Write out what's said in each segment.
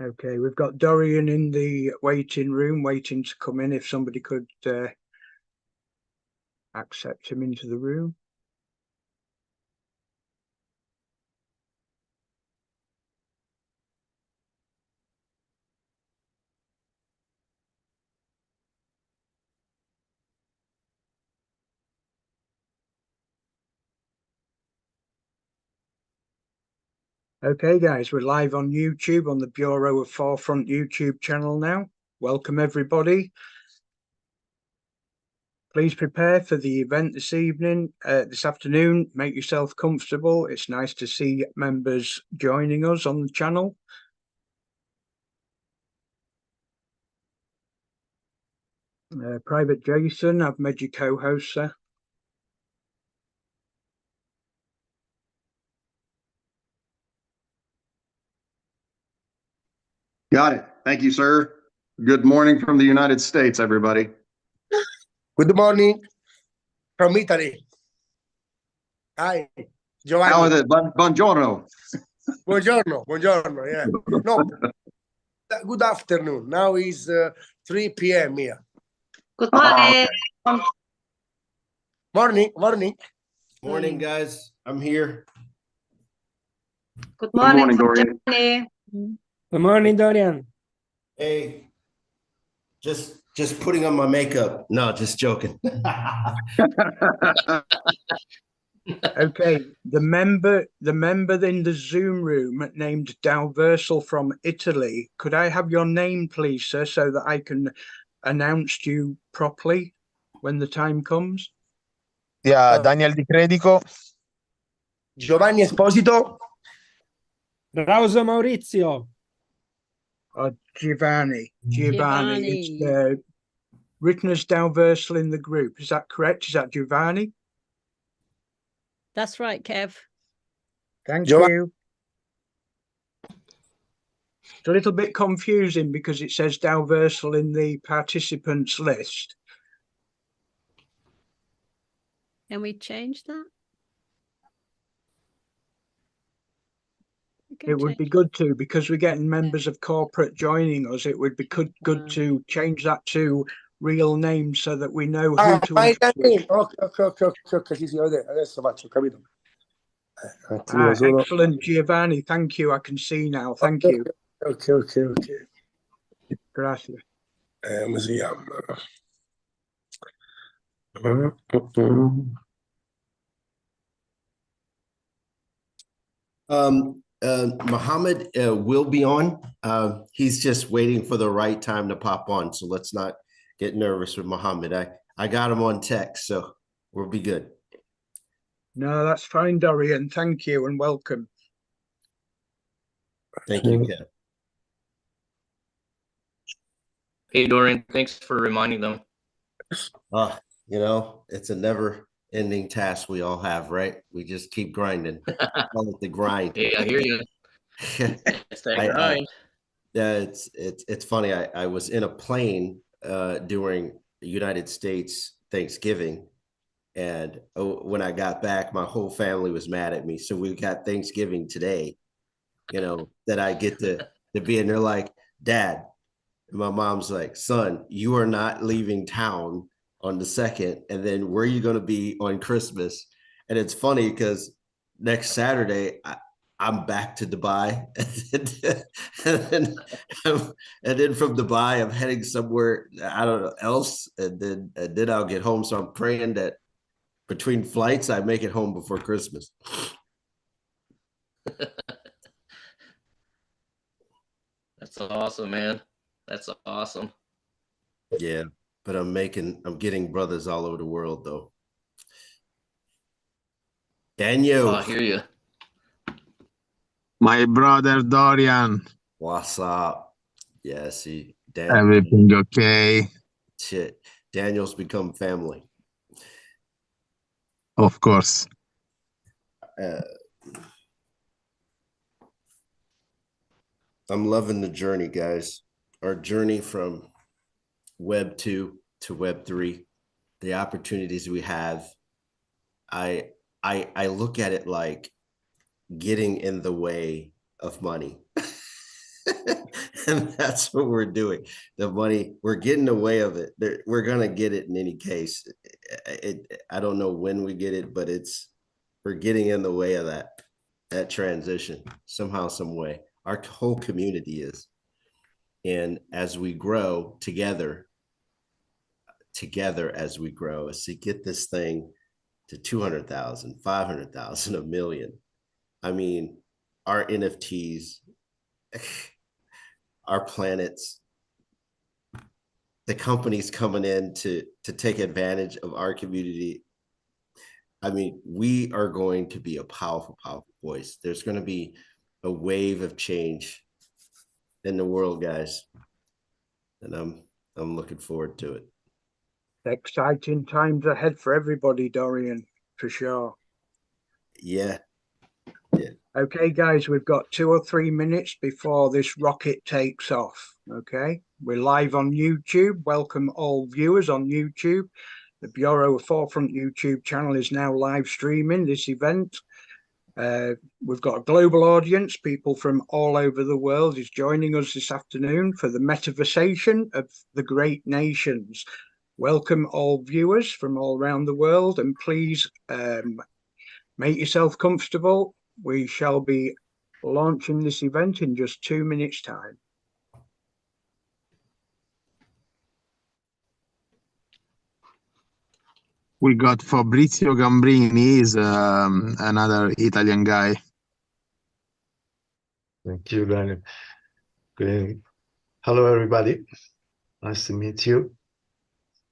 Okay, we've got Dorian in the waiting room, waiting to come in. If somebody could accept him into the room. Okay, guys, we're live on YouTube on the Bureau of Forefront YouTube channel now. Welcome, everybody. Please prepare for the event this afternoon. Make yourself comfortable. It's nice to see members joining us on the channel. Private Jason, I've made you co-host, sir. Got it. Thank you, sir. Good morning from the United States, everybody. Good morning from Italy. Hi, Giovanni. How is it? Buongiorno. Buongiorno, buongiorno, yeah. No, good afternoon. Now is 3 p.m. here. Good morning. Morning. Morning, guys. I'm here. Good morning, Good morning, Dorian. Germany. Good morning, Dorian. Hey, just putting on my makeup. No, just joking. Okay, the member in the Zoom room named Dalversal from Italy. Could I have your name, please, sir, so that I can announce you properly when the time comes? Yeah, Daniel Di Credico. Giovanni Esposito. Rauso Maurizio. Giovanni. It's written as Dalversal in the group. Is that correct? Is that Giovanni? That's right, Kev. Thank Giovanni. you. It's a little bit confusing because it says Dalversal in the participants list. Can we change that? It would be good to, because we're getting members of corporate joining us, it would be good to change that to real names so that we know who to introduce. Ok, sì, adesso faccio, capito. Excellent, Giovanni, thank you, I can see now, thank you. Ok. Grazie. Come si chiama? Muhammad will be on. He's just waiting for the right time to pop on. So let's not get nervous with Muhammad. I got him on text, so we'll be good. No, that's fine, Dorian. Thank you and welcome. Thank you, Kev. Hey, Dorian, thanks for reminding them. You know, it's a never-ending task we all have, right? We just keep grinding. Call it the grind. Hey, I hear you. It's that grind. It's funny. I was in a plane during the United States Thanksgiving, and when I got back, my whole family was mad at me. So we got Thanksgiving today, you know, that I get to be, and they're like, Dad. And my mom's like, son, you are not leaving town on the 2nd. And then where are you going to be on Christmas? And it's funny because next Saturday, I'm back to Dubai. and then from Dubai, I'm heading somewhere, I don't know, else. And then I'll get home. So I'm praying that between flights, I make it home before Christmas. That's awesome, man. That's awesome. Yeah, but I'm getting brothers all over the world, though. Daniel. I hear you. My brother Dorian. What's up? Yeah, see, Daniel. Everything okay? Shit, Daniel's become family. Of course. I'm loving the journey, guys. Our journey from Web 2 to Web 3, the opportunities we have. I look at it like getting in the way of money. And that's what we're doing. The money, we're getting away of it. We're gonna get it in any case. I don't know when we get it, but we're getting in the way of that transition somehow, some way. Our whole community is. And as we grow together as we grow, as to get this thing to 200,000, 500,000, a million. I mean, our NFTs, our planets, the companies coming in to take advantage of our community. I mean, we are going to be a powerful, powerful voice. There's going to be a wave of change in the world, guys. And I'm looking forward to it. Exciting times ahead for everybody, Dorian, for sure. Yeah. Okay, guys, we've got 2 or 3 minutes before this rocket takes off. Okay, we're live on YouTube. Welcome all viewers on YouTube. The Bureau of Forefront YouTube channel is now live streaming this event. We've got a global audience. People from all over the world is joining us this afternoon for the Metaversation of the Great Nations. Welcome all viewers from all around the world, and please make yourself comfortable. We shall be launching this event in just 2 minutes' time. We got Fabrizio Gambrini, is another Italian guy. Thank you, Daniel. Good. Hello, everybody. Nice to meet you.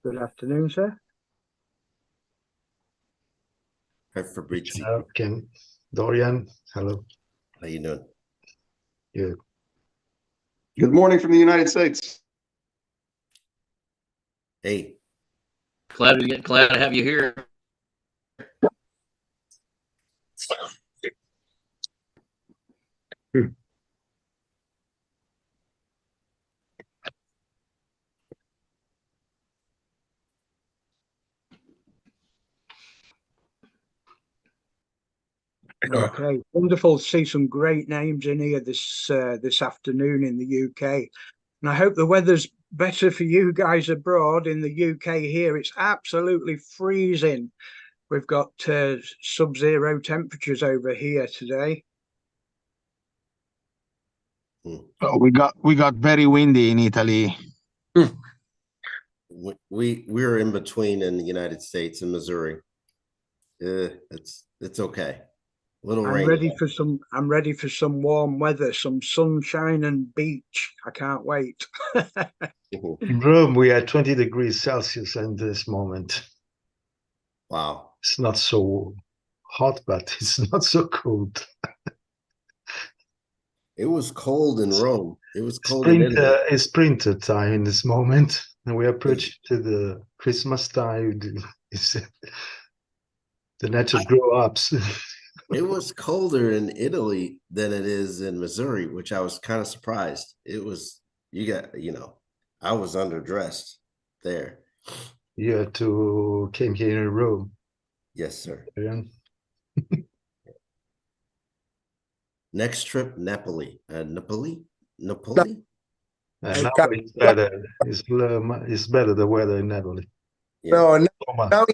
Good afternoon, sir. Hi, Fabrizio. Ken, Dorian, hello. How you doing? Good. Good morning from the United States. Hey. Glad to have you here. Okay, wonderful to see some great names in here this afternoon in the UK. And I hope the weather's better for you guys abroad. In the UK here, it's absolutely freezing. We've got sub-zero temperatures over here today. Oh, we got very windy in Italy. We're in between in the United States and Missouri. It's okay. A little rain. I'm ready for some warm weather, some sunshine and beach. I can't wait. In Rome, we are 20 degrees Celsius in this moment. Wow. It's not so hot, but it's not so cold. It was cold in Rome. It was cold in Italy. It's sprinter time in this moment, and we approach to the Christmas time. The natural grow-ups. It was colder in Italy than it is in Missouri, which I was kind of surprised. It was, I was underdressed there. You came here in Rome. Yes, sir. Yeah. Next trip, Napoli. Napoli? Now it's better. It's better the weather in Napoli. Yeah. No, now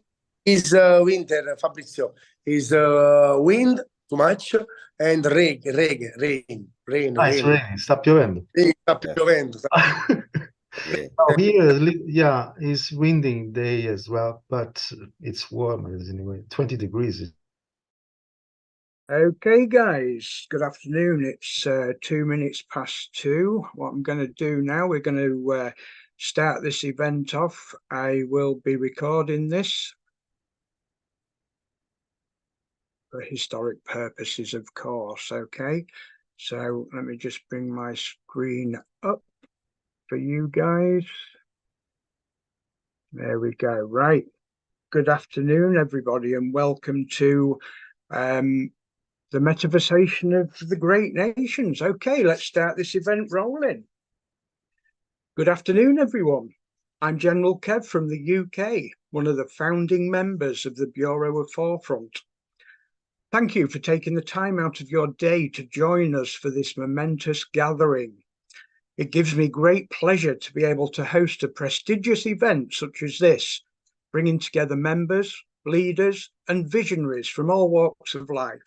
is winter, Fabrizio. Is wind too much and rain. It's raining. Sta piovendo. Sta piovendo. Yeah. Here, it's winding day as well, but it's warm anyway. 20 degrees. Okay, guys, good afternoon. It's 2 minutes past 2. What I'm going to do now, we're going to start this event off. I will be recording this for historic purposes, of course. Okay, so let me just bring my screen up for you guys. There we go. Right. Good afternoon, everybody, and welcome to the Metaversation of the Great Nations. Okay, let's start this event rolling. Good afternoon, everyone. I'm General Kev from the UK, one of the founding members of the Bureau of Forefront. Thank you for taking the time out of your day to join us for this momentous gathering It gives me great pleasure to be able to host a prestigious event such as this, bringing together members, leaders, and visionaries from all walks of life.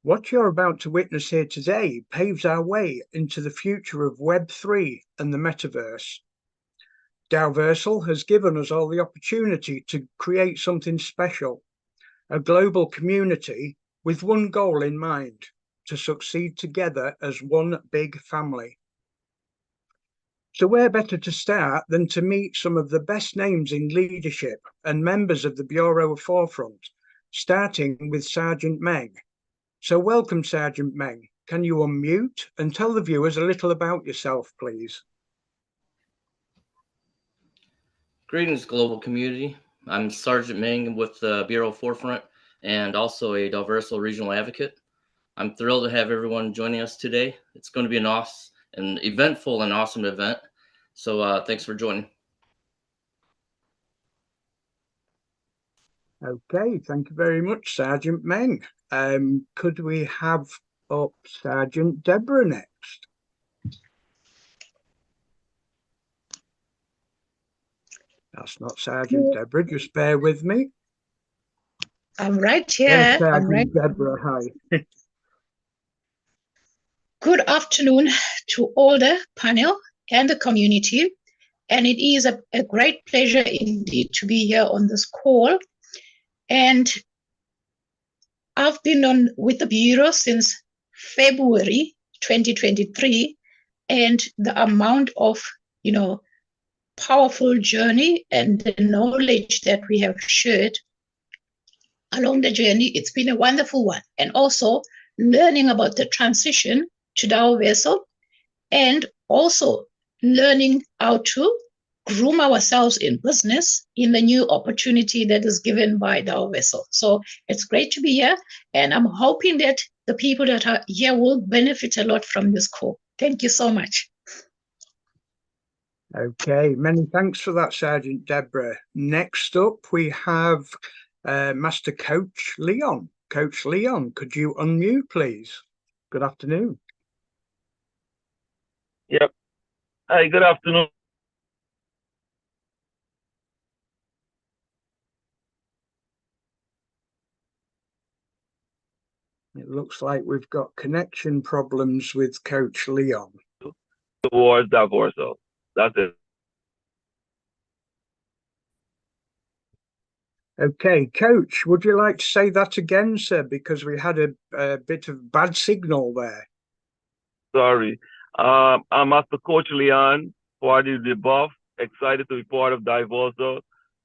What you're about to witness here today paves our way into the future of Web3 and the metaverse. Dalversal has given us all the opportunity to create something special, a global community with one goal in mind, to succeed together as one big family. So where better to start than to meet some of the best names in leadership and members of the Bureau of Forefront, starting with Sergeant Meng. So welcome, Sergeant Meng. Can you unmute and tell the viewers a little about yourself, please? Greetings, global community. I'm Sergeant Ming with the Bureau of Forefront and also a Dalversal regional advocate. I'm thrilled to have everyone joining us today. It's going to be an eventful and awesome event. So thanks for joining. Okay, thank you very much, Sergeant Meng. Could we have up Sergeant Deborah next? That's not Sergeant Deborah, just bear with me. I'm right here. Yes, I'm right. Sergeant Deborah, hi. Good afternoon to all the panel and the community. And it is a great pleasure indeed to be here on this call. And I've been on with the Bureau since February 2023, and the amount of, powerful journey and the knowledge that we have shared along the journey, it's been a wonderful one. And also learning about the transition to Dalversal, and also learning how to groom ourselves in business in the new opportunity that is given by Dalversal. So it's great to be here, and I'm hoping that the people that are here will benefit a lot from this call. Thank you so much. Okay, many thanks for that, Sergeant Deborah. Next up, we have Master Coach Leon. Coach Leon, could you unmute, please? Good afternoon. Yep. Hi, good afternoon. It looks like we've got connection problems with Coach Leon. Towards Dalversal. That's it. Okay, Coach, would you like to say that again, sir? Because we had a bit of bad signal there. Sorry. I'm Master Coach Leon, part of the above. Excited to be part of Dalversal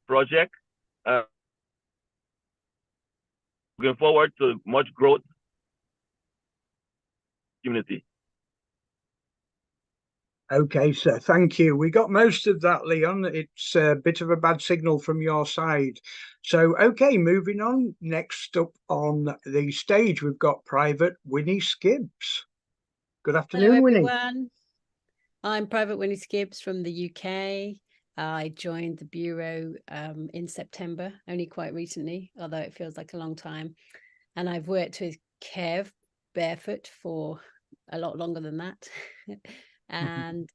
project. Looking forward to much growth community. Okay, sir, thank you. We got most of that, Leon. It's a bit of a bad signal from your side. So, okay, moving on. Next up on the stage, we've got Private Winnie Skibbs. Good afternoon, Hello, Winnie. everyone. I'm Private Winnie Skibbs from the UK. I joined the Bureau in September, only quite recently, although it feels like a long time. And I've worked with Kev Barefoot for a lot longer than that. And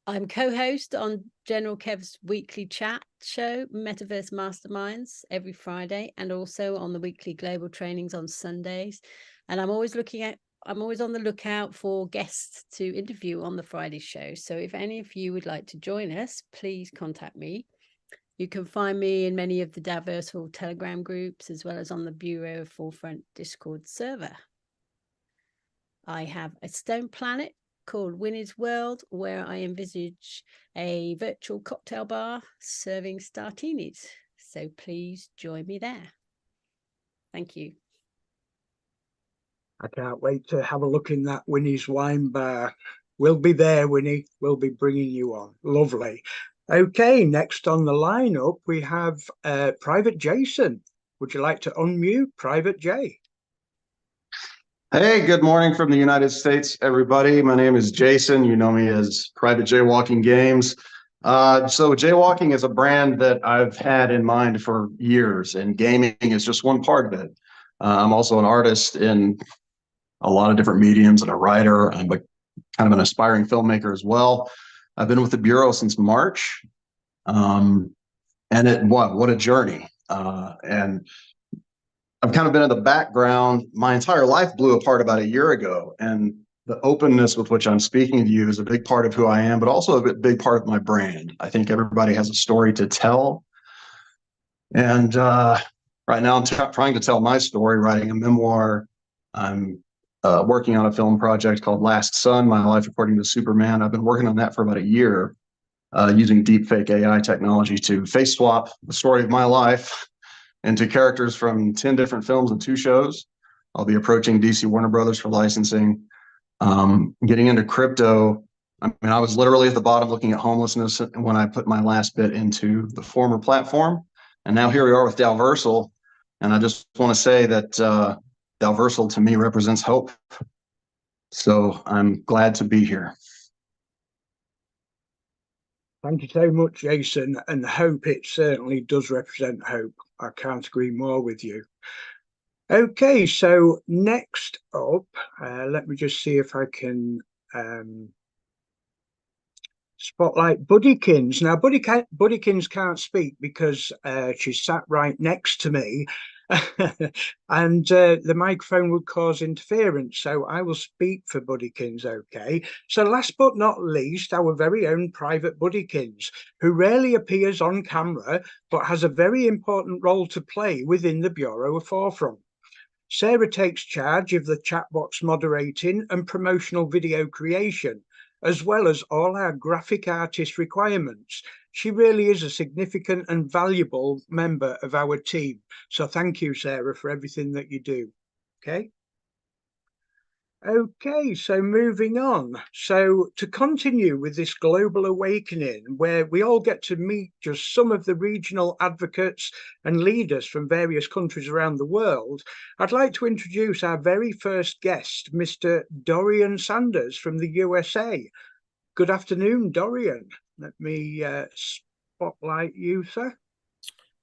I'm co-host on General Kev's weekly chat show, Metaverse Masterminds, every Friday, and also on the weekly global trainings on Sundays. And I'm always on the lookout for guests to interview on the Friday show. So if any of you would like to join us, please contact me. You can find me in many of the Dalversal Telegram groups, as well as on the Bureau of Forefront Discord server. I have a stone planet called Winnie's World, where I envisage a virtual cocktail bar serving startinis. So please join me there. Thank you. I can't wait to have a look in that Winnie's wine bar. We'll be there, Winnie. We'll be bringing you on. Lovely. Okay, next on the lineup, we have Private Jason. Would you like to unmute, Private J? Hey, good morning from the United States, everybody. My name is Jason. You know me as Private Jaywalking Games. So jaywalking is a brand that I've had in mind for years, and gaming is just one part of it. I'm also an artist in a lot of different mediums and a writer. I'm a kind of an aspiring filmmaker as well. I've been with the Bureau since March. And what a journey. And I've kind of been in the background. My entire life blew apart about a year ago. And the openness with which I'm speaking to you is a big part of who I am, but also a big part of my brand. I think everybody has a story to tell. And right now I'm trying to tell my story, writing a memoir. I'm working on a film project called Last Son, My Life According to Superman. I've been working on that for about a year, using deepfake AI technology to face swap the story of my life into characters from 10 different films and 2 shows. I'll be approaching DC Warner Brothers for licensing. Getting into crypto. I mean, I was literally at the bottom looking at homelessness when I put my last bit into the former platform. And now here we are with Dalversal. And I just want to say that Dalversal to me represents hope. So I'm glad to be here. Thank you so much, Jason. And hope, it certainly does represent hope. I can't agree more with you. Okay, so next up, let me just see if I can spotlight Buddykins. Now, Buddykins can't speak because she's sat right next to me, and the microphone would cause interference. So I will speak for Buddykins, okay? So last but not least, our very own Private Buddykins, who rarely appears on camera, but has a very important role to play within the Bureau of Forefront. Sarah takes charge of the chat box moderating and promotional video creation, as well as all our graphic artist requirements. She really is a significant and valuable member of our team. So thank you, Sarah, for everything that you do. Okay. Okay, so moving on. So to continue with this global awakening, where we all get to meet just some of the regional advocates and leaders from various countries around the world, I'd like to introduce our very first guest, Mr. Dorian Sanders from the USA. Good afternoon, Dorian. Let me spotlight you, sir.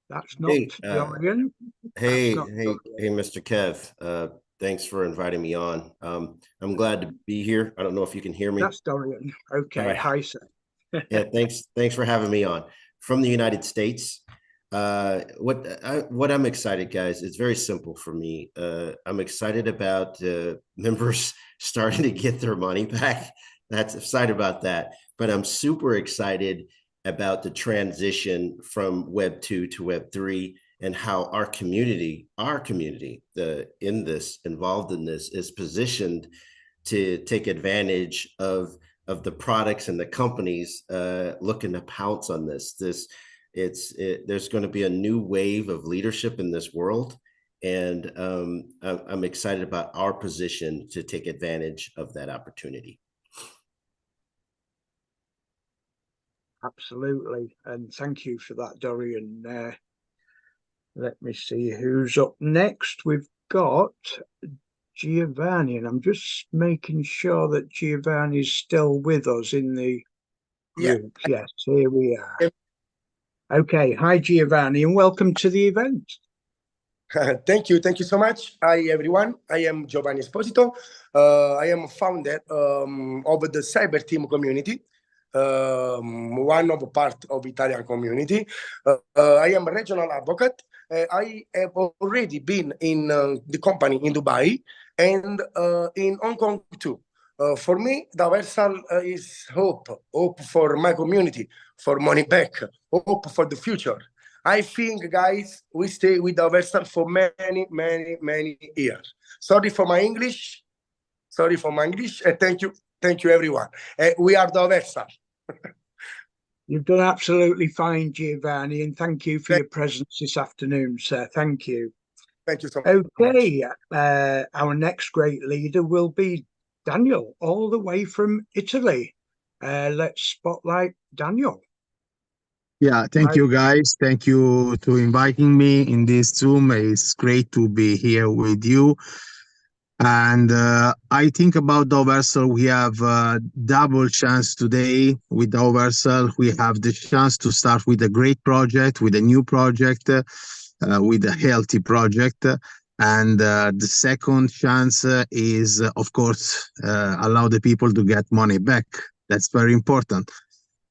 That's not Dorian. Hey, not Dorian. hey, Mr. Kev. Thanks for inviting me on. I'm glad to be here. I don't know if you can hear me. That's Dorian. Okay. Right. Hi, sir. Yeah, thanks for having me on. From the United States. What I'm excited, guys, it's very simple for me. I'm excited about members starting to get their money back. That's excited about that. But I'm super excited about the transition from Web 2 to Web 3 and how our community, involved in this, is positioned to take advantage of the products and the companies looking to pounce on this. There's going to be a new wave of leadership in this world, and I'm excited about our position to take advantage of that opportunity. Absolutely, and thank you for that, Dorian. Let me see who's up next. We've got Giovanni, and I'm just making sure that Giovanni is still with us in the group. Yes, here we are. Okay, hi Giovanni, and welcome to the event. Thank you so much. Hi everyone, I am Giovanni Esposito. I am founder of the cyber team community, one of part of Italian community. I am a regional advocate. I have already been in the company in Dubai and in Hong Kong too. For me, Dalversal is hope for my community, for money back, hope for the future. I think, guys, we stay with Dalversal for many years. Sorry for my English. Thank you, everyone. We are Dalversal. You've done absolutely fine, Giovanni, and thank you for your presence this afternoon, sir. Thank you. Thank you so much. Okay, our next great leader will be Daniel, all the way from Italy. Let's spotlight Daniel. Yeah, thank you, guys. Thank you to inviting me in this Zoom. It's great to be here with you. And I think about Dalversal, we have a double chance today with Dalversal. We have the chance to start with a great project, with a new project, with a healthy project. And the second chance is, of course, allow the people to get money back. That's very important.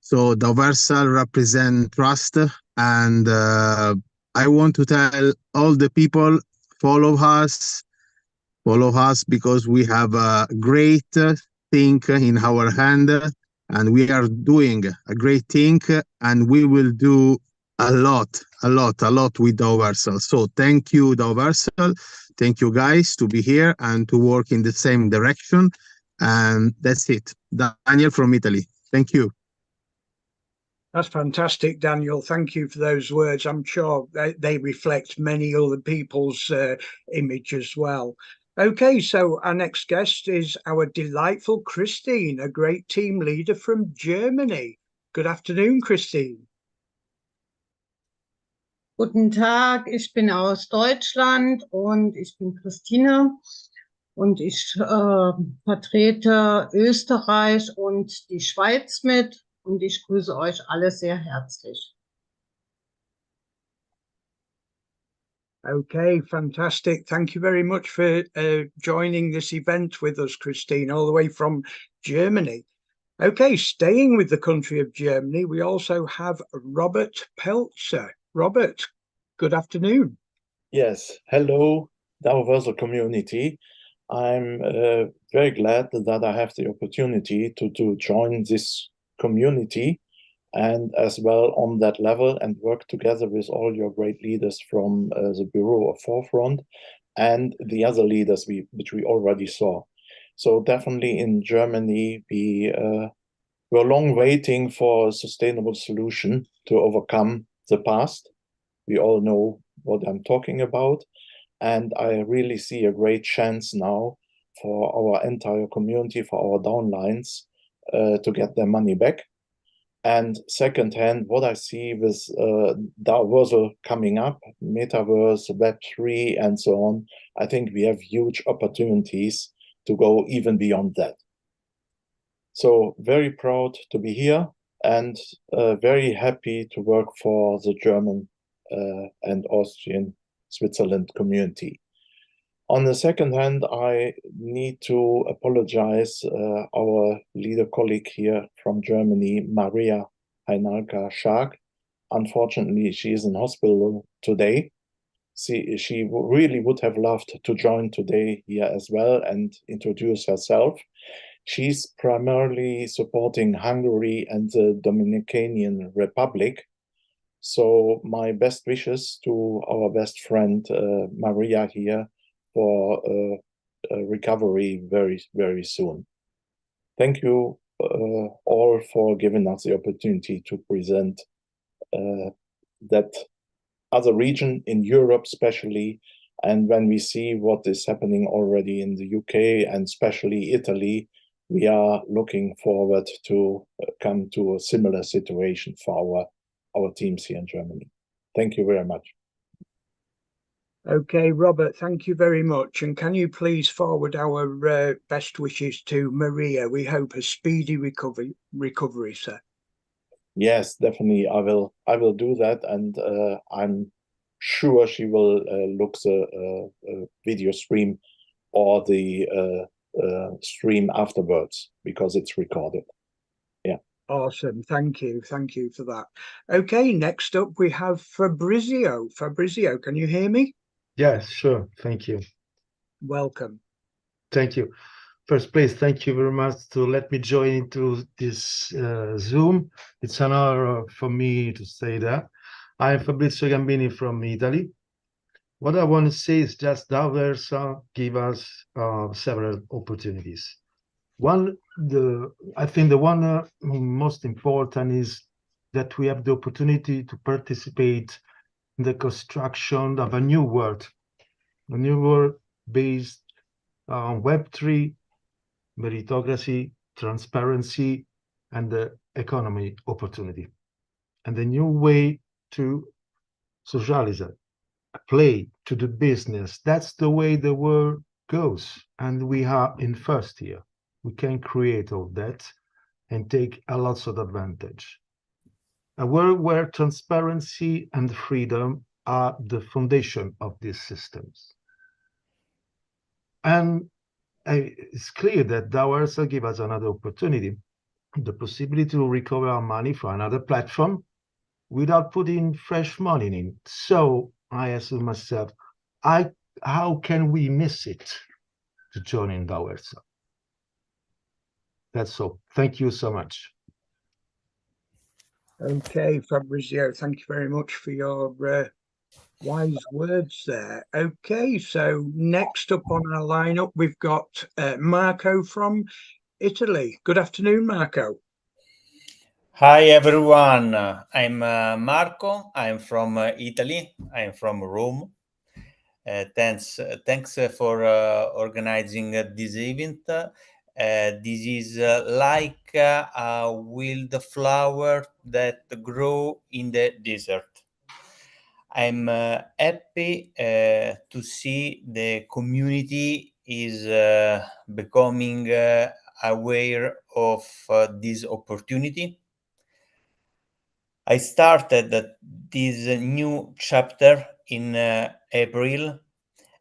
So the Universal represent trust, and I want to tell all the people, follow us, because we have a great thing in our hand, and we are doing a great thing, and we will do a lot with the Universal. So thank you, the Universal. Thank you guys to be here and to work in the same direction. And that's it. Daniel from Italy. Thank you. That's fantastic, Daniel. Thank you for those words. I'm sure they reflect many other people's image as well. Okay, so our next guest is our delightful Christine, a great team leader from Germany. Good afternoon, Christine. Guten Tag, ich bin aus Deutschland und ich bin Christine und ich vertrete Österreich und die Schweiz mit und ich grüße euch alle sehr herzlich. Okay, fantastic. Thank you very much for joining this event with us, Christine, all the way from Germany. Okay, staying with the country of Germany, we also have Robert Peltzer. Robert, good afternoon. Yes, hello, the Universal community. I'm very glad that I have the opportunity to join this community and as well on that level and work together with all your great leaders from the Bureau of Forefront and the other leaders which we already saw. So definitely in Germany, we were long waiting for a sustainable solution to overcome the past. We all know what I'm talking about. And I really see a great chance now for our entire community, for our downlines, to get their money back. And secondhand, what I see with Universal coming up, Metaverse, Web3, and so on, I think we have huge opportunities to go even beyond that. So very proud to be here and very happy to work for the German and Austrian Switzerland community. On the second hand, I need to apologize our leader colleague here from Germany, Maria Heinalka Schark. Unfortunately, she is in hospital today. She really would have loved to join today here as well and introduce herself. She's primarily supporting Hungary and the Dominican Republic. So my best wishes to our best friend, Maria here, for recovery very, very soon. Thank you all for giving us the opportunity to present that other region in Europe, especially. And when we see what is happening already in the UK and especially Italy, we are looking forward to come to a similar situation for our teams here in Germany. Thank you very much. Okay, Robert, thank you very much. And can you please forward our best wishes to Maria? We hope a speedy recovery, sir. Yes, definitely. I will do that, and I'm sure she will look the video stream or the stream afterwards because it's recorded. Yeah. Awesome. Thank you. Thank you for that. Okay, next up we have Fabrizio. Fabrizio, can you hear me? Yes, sure. Thank you. Welcome. Thank you. First, please, thank you very much to let me join into this Zoom. It's an honor for me to say that. I'm Fabrizio Gambini from Italy. What I want to say is just that Universal give us several opportunities. I think the one most important is that we have the opportunity to participate in the construction of a new world based on Web3, meritocracy, transparency, and the economy opportunity, and the new way to socialize, play, to the business. That's the way the world goes, and we are in first year. We can create all that and take a lot of advantage. A world where transparency and freedom are the foundation of these systems. And it's clear that Daversa give us another opportunity, the possibility to recover our money for another platform without putting fresh money in. So I asked myself, how can we miss it to join in Daversa? That's all. Thank you so much. Okay, Fabrizio, thank you very much for your wise words there. Okay, so next up on our lineup, we've got Marco from Italy. Good afternoon, Marco. Hi everyone, I'm Marco. I'm from Italy. I'm from Rome. Thanks for organizing this event. This is like a wildflower that grow in the desert. I'm happy to see the community is becoming aware of this opportunity. I started this new chapter in April,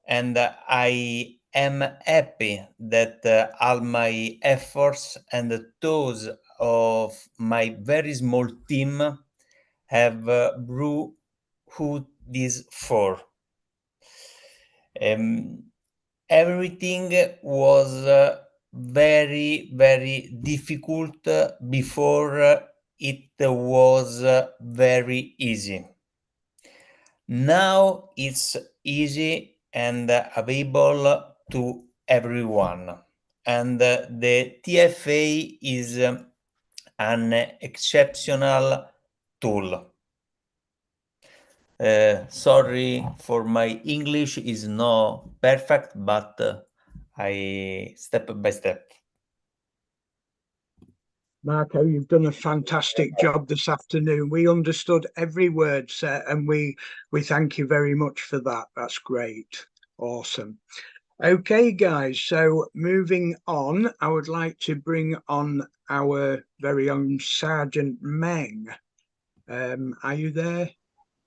and I am happy that all my efforts and those of my very small team have brought who this for. Everything was very, very difficult before it was very easy. Now it's easy and available to everyone. And the TFA is an exceptional tool. Sorry for my English is not perfect, but I step by step. Marco, you've done a fantastic job this afternoon. We understood every word said, and we thank you very much for that. That's great. Awesome. Okay, guys, so moving on, I would like to bring on our very own Sergeant Meng. Are you there,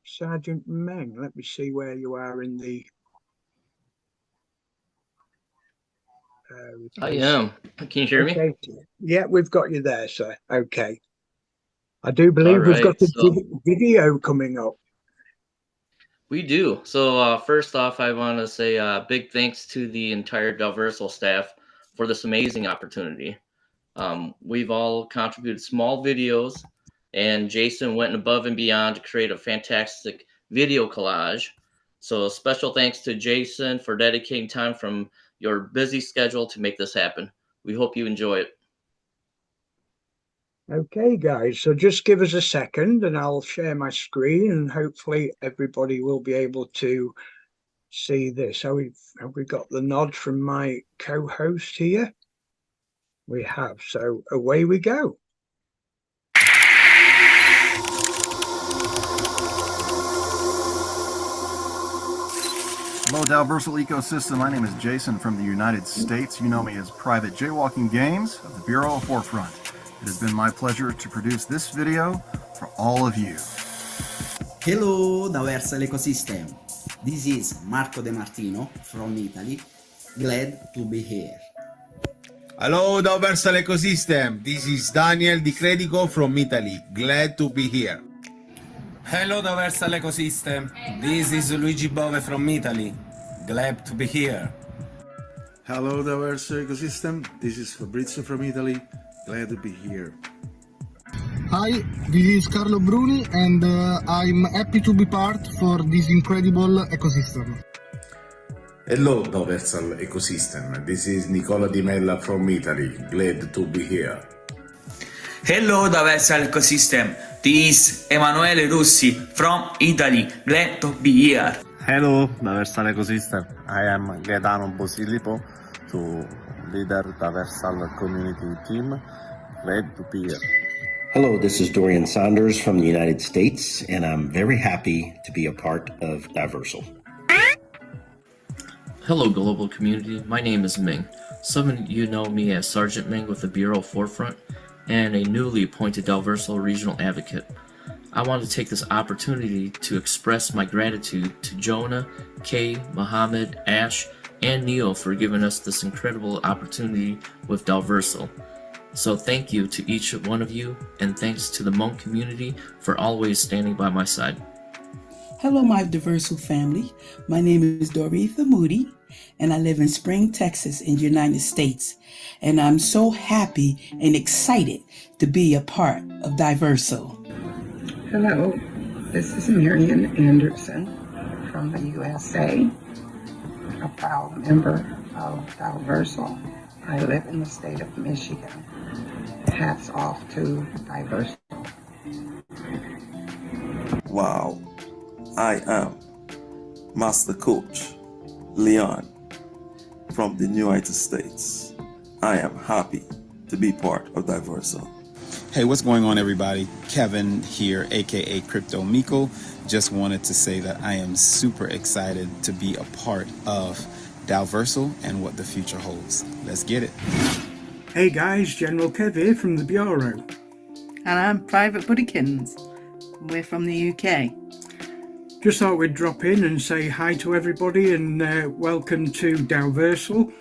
Sergeant Meng? Let me see where you are in the... I am. Can you hear me? Yeah, we've got you there, sir. Okay. I do believe we've got a video coming up. We do. So first off, I want to say big thanks to the entire Dalversal staff for this amazing opportunity. We've all contributed small videos, and Jason went above and beyond to create a fantastic video collage. So special thanks to Jason for dedicating time from your busy schedule to make this happen. We hope you enjoy it. Okay, guys, so just give us a second and I'll share my screen and hopefully everybody will be able to see this. Have we got the nod from my co-host here? We have, so away we go. Hello, Dalversal ecosystem. My name is Jason from the United States. You know me as Private Jaywalking Games of the Bureau of Forefront. It has been my pleasure to produce this video for all of you. Hello, Dalversal ecosystem. This is Marco De Martino from Italy. Glad to be here. Hello, Dalversal ecosystem. This is Daniel Di Credico from Italy. Glad to be here. Hello, Dalversal ecosystem. This is Luigi Bove from Italy. Glad to be here. Hello, Dalversal ecosystem. This is Fabrizio from Italy. Glad to be here. Hi, this is Carlo Bruni, and I'm happy to be part for this incredible ecosystem. Hello, Dalversal ecosystem. This is Nicola Di Mella from Italy. Glad to be here. Hello, Dalversal ecosystem. This is Emanuele Russi from Italy. Glad to be here. Hello, Dalversal ecosystem. I am Gaetano Bosilipo, to leader Dalversal community team. Glad to be here. Hello, this is Dorian Saunders from the United States, and I'm very happy to be a part of Dalversal. Hello, global community. My name is Ming. Some of you know me as Sergeant Ming with the Bureau Forefront and a newly appointed Dalversal Regional Advocate. I want to take this opportunity to express my gratitude to Jonah, Kay, Mohammed, Ash, and Neil for giving us this incredible opportunity with Dalversal. So thank you to each one of you, and thanks to the Hmong community for always standing by my side. Hello, my Diversal family. My name is Doretha Moody, and I live in Spring, Texas, in the United States. And I'm so happy and excited to be a part of Diversal. Hello, this is Marion Anderson from the USA, a proud member of Diversal. I live in the state of Michigan. Hats off to Diversal. Wow, I am Master Coach Leon from the United States. I am happy to be part of Diversal. Hey, what's going on, everybody? Kevin here, aka Crypto Miko. Just wanted to say that I am super excited to be a part of Dalversal and what the future holds. Let's get it. Hey guys, General Kev here from the Bureau. And I'm Private Buddykins. We're from the UK. Just thought we'd drop in and say hi to everybody and welcome to Dalversal.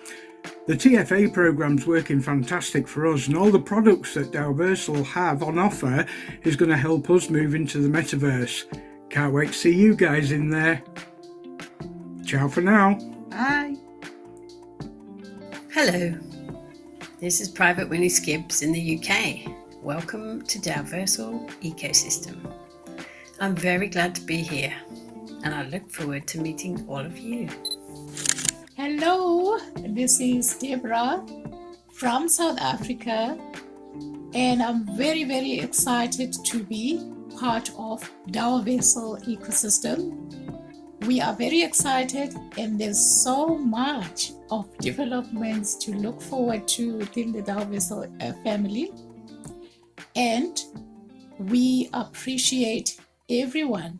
The TFA program's working fantastic for us, and all the products that Dalversal have on offer is going to help us move into the metaverse. Can't wait to see you guys in there. Ciao for now. Bye. Hello, this is Private Winnie Skibbs in the UK. Welcome to Dalversal Ecosystem. I'm very glad to be here, and I look forward to meeting all of you. Hello, this is Deborah from South Africa, and I'm very, very excited to be part of Dalversal ecosystem. We are very excited, and there's so much of developments to look forward to within the Dalversal family, and we appreciate everyone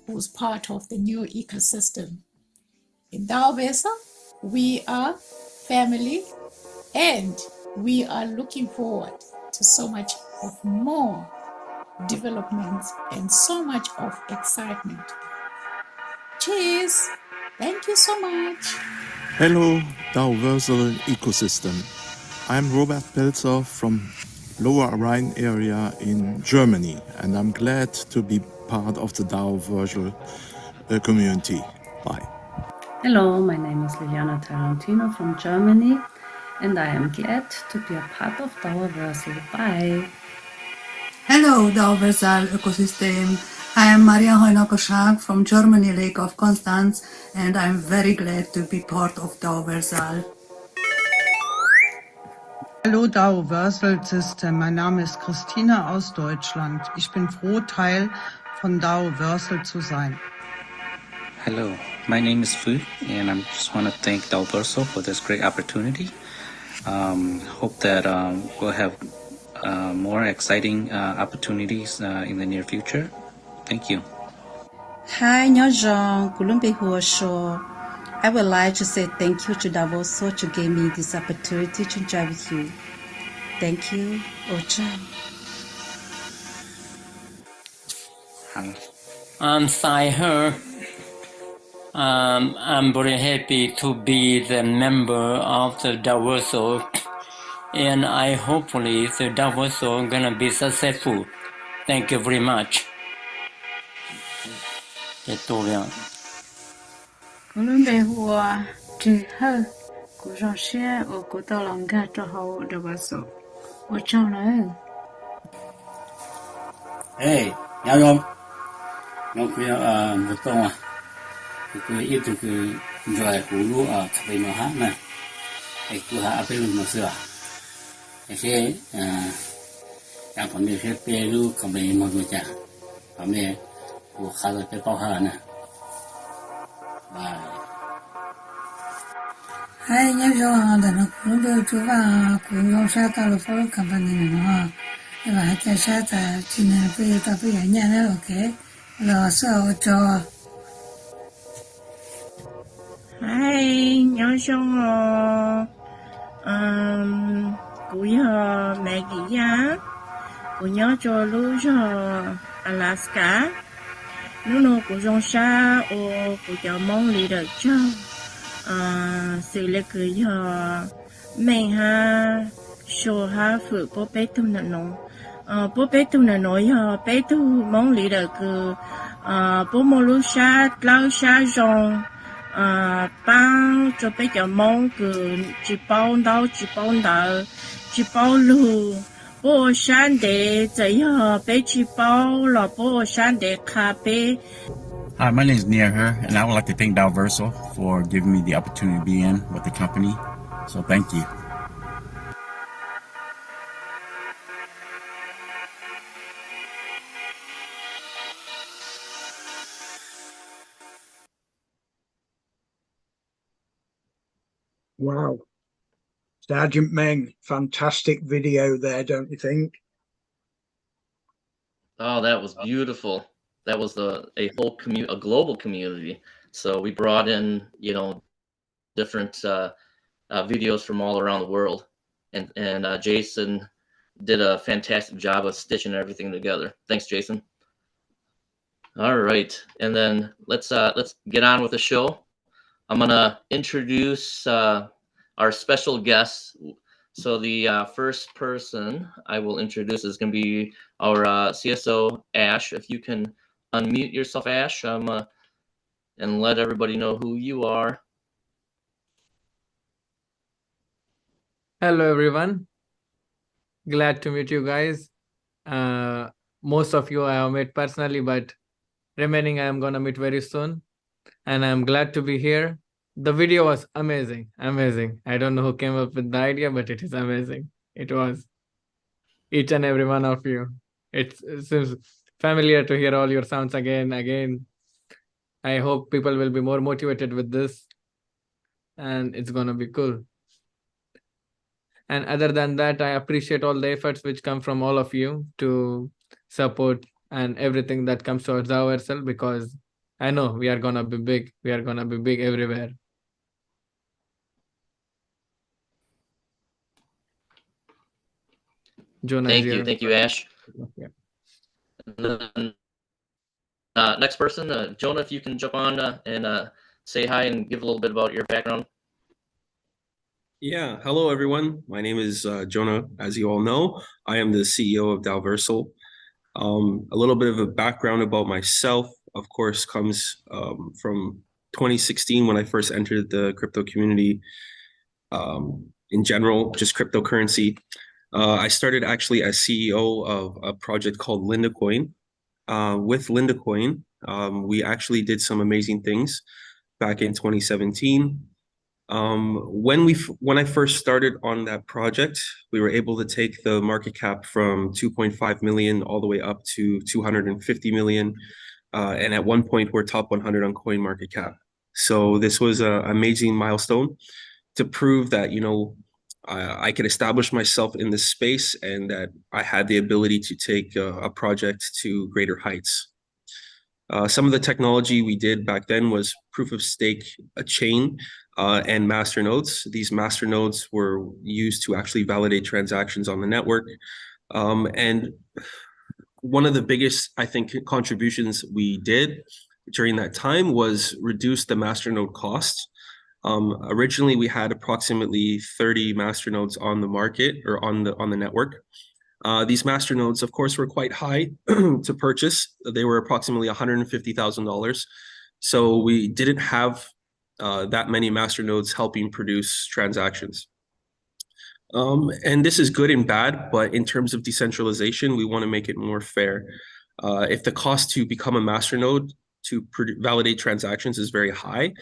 who's part of the new ecosystem. In Dalversal, we are family, and we are looking forward to so much of more developments and so much of excitement. Cheers! Thank you so much. Hello, Dalversal ecosystem. I'm Robert Pelzer from Lower Rhine area in Germany, and I'm glad to be part of the Dalversal community. Bye. Hello, my name is Liliana Tarantino from Germany, and I am glad to be a part of Dalversal. Bye. Hello, Dalversal ecosystem. I am Maria Heunacker-Schark from Germany, Lake of Constance, and I'm very glad to be part of Dalversal. Hallo Dalversal System, mein Name ist Christina aus Deutschland. Ich bin froh, Teil von Dalversal zu sein. Hello, my name is Fu, and I just want to thank Dalversal for this great opportunity. Hope that we'll have more exciting opportunities in the near future. Thank you. Hi, Nyojeong, Kulumbe Huosho. I would like to say thank you to Dalversal to give me this opportunity to join with you. Thank you, Ocha. I'm Sai Her. I'm very happy to be the member of the Dalversal, and I hopefully the Dalversal gonna be successful. Thank you very much. Kulumbe hua tu hơ của dòng xe ở của tàu lòng ga cho hậu Dalversal. Ở trong nữa. Hey, nhau không? Nó cứ một tông à? Cứ ít cứ rồi cú lúa ở thập nó hát này. Cái cú hát bên lưng nó sửa. Cái xe đang còn nhiều xe pe lúa còn bên mọi người chả. Còn bên của khá là pe bao hà nè. Bye. Hai nhau rồi là nó cũng được chú vào cũng không sao tao là phó company nó và tại sao ta chỉ là bây giờ nhà nó ok là sao cho Hi, 안녕하세요. Của Maggie của nhớ cho lưu cho Alaska. Lúc nào của dòng xa của cho mong lý được cho sự lệ cười mình ha show ha phụ bố bé tu nè nó bố bé tu nè nói bé tu mong lý được bố mô lu sa lao sa rong bao cho bé cho mong chỉ bao đau chỉ bao lu bố sáng để chạy bé chỉ bao là bố sáng để cà bé. Hi, my name is Nia Her, and I would like to thank Dalversal for giving me the opportunity to be in with the company. So thank you. Wow. Sergeant Meng, fantastic video there, don't you think? Oh, that was beautiful. That was a whole a global community. So we brought in, different videos from all around the world, and Jason did a fantastic job of stitching everything together. Thanks, Jason. All right, and then let's get on with the show. I'm gonna introduce our special guests. So the first person I will introduce is going to be our CSO, Ash. If you can unmute yourself, Ash, and let everybody know who you are. Hello, everyone. Glad to meet you guys. Most of you I have met personally, but remaining I am going to meet very soon. And I'm glad to be here. The video was amazing. I don't know who came up with the idea, but it is amazing. It was. Each and every one of you. It seems familiar to hear all your sounds again. I hope people will be more motivated with this, and it's gonna be cool. And other than that, I appreciate all the efforts which come from all of you to support and everything that comes towards ourselves, because I know we are gonna be big. We are gonna be big everywhere. Jonah, Thank you, Ash. Yeah. And then, next person, Jonah, if you can jump on and say hi and give a little bit about your background. Yeah, hello everyone. My name is Jonah. As you all know, I am the CEO of Dalversal. A little bit of a background about myself, of course, comes from 2016 when I first entered the crypto community. In general, just cryptocurrency. I started actually as CEO of a project called Linda Coin. With Linda Coin, we actually did some amazing things back in 2017. When I first started on that project, we were able to take the market cap from 2.5 million all the way up to 250 million. And at one point, we're top 100 on coin market cap. So this was an amazing milestone to prove that, I could establish myself in this space and that I had the ability to take a project to greater heights. Some of the technology we did back then was proof of stake, a chain, and master nodes. These master nodes were used to actually validate transactions on the network. And one of the biggest, I think, contributions we did during that time was reduce the master node cost. Originally, we had approximately 30 master nodes on the market or on the network. These master nodes, of course, were quite high to purchase. They were approximately $150,000. So we didn't have that many master nodes helping produce transactions. And this is good and bad, but in terms of decentralization, we want to make it more fair. If the cost to become a master node to validate transactions is very high,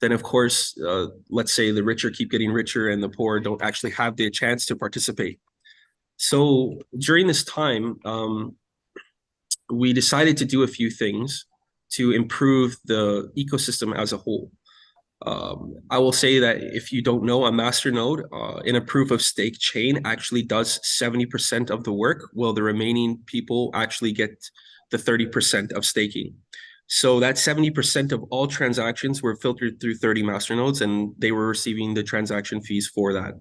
then of course, let's say the richer keep getting richer and the poor don't actually have the chance to participate. So during this time, we decided to do a few things to improve the ecosystem as a whole. I will say that if you don't know, a master node in a proof of stake chain actually does 70% of the work, while the remaining people actually get the 30% of staking. So that 70% of all transactions were filtered through 30 master nodes, and they were receiving the transaction fees for that.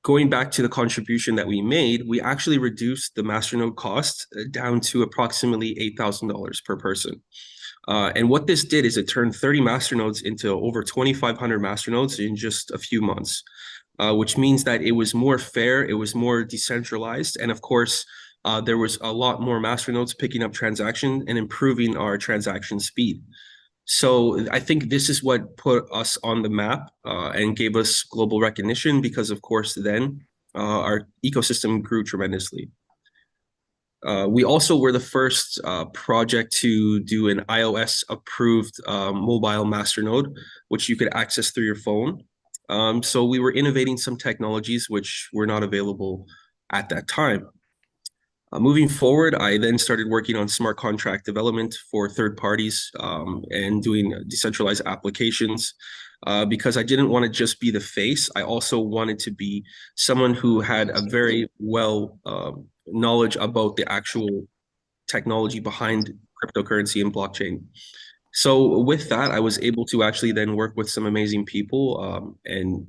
Going back to the contribution that we made, we actually reduced the master node cost down to approximately $8,000 per person. And what this did is it turned 30 masternodes into over 2,500 masternodes in just a few months, which means that it was more fair, it was more decentralized, and of course, there was a lot more masternodes picking up transaction and improving our transaction speed. So I think this is what put us on the map and gave us global recognition because, of course, then our ecosystem grew tremendously. We also were the first project to do an iOS approved mobile masternode, which you could access through your phone. So we were innovating some technologies which were not available at that time. Moving forward, I then started working on smart contract development for third parties and doing decentralized applications because I didn't want to just be the face. I also wanted to be someone who had a very well knowledge about the actual technology behind cryptocurrency and blockchain. So with that, I was able to actually then work with some amazing people and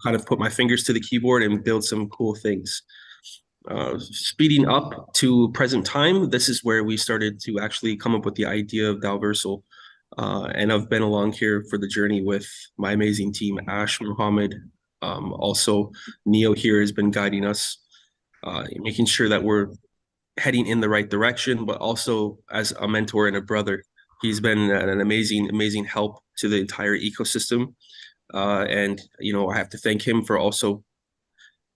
kind of put my fingers to the keyboard and build some cool things. Speeding up to present time, this is where we started to actually come up with the idea of Dalversal. And I've been along here for the journey with my amazing team, Ash, Mohammed. Also, Neo here has been guiding us, making sure that we're heading in the right direction, but also as a mentor and a brother. He's been an amazing help to the entire ecosystem. And, I have to thank him for also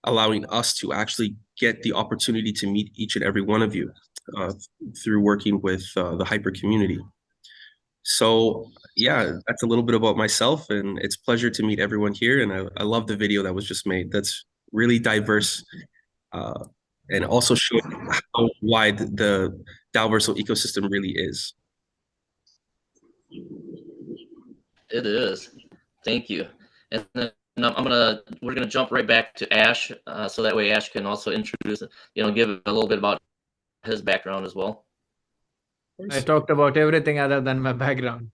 allowing us to actually get the opportunity to meet each and every one of you through working with the hyper community. So yeah, that's a little bit about myself, and it's a pleasure to meet everyone here. And I love the video that was just made. That's really diverse and also showing how wide the Dalversal ecosystem really is. It is. Thank you. And then we're gonna jump right back to Ash, so that way Ash can also introduce, give a little bit about his background as well. I talked about everything other than my background.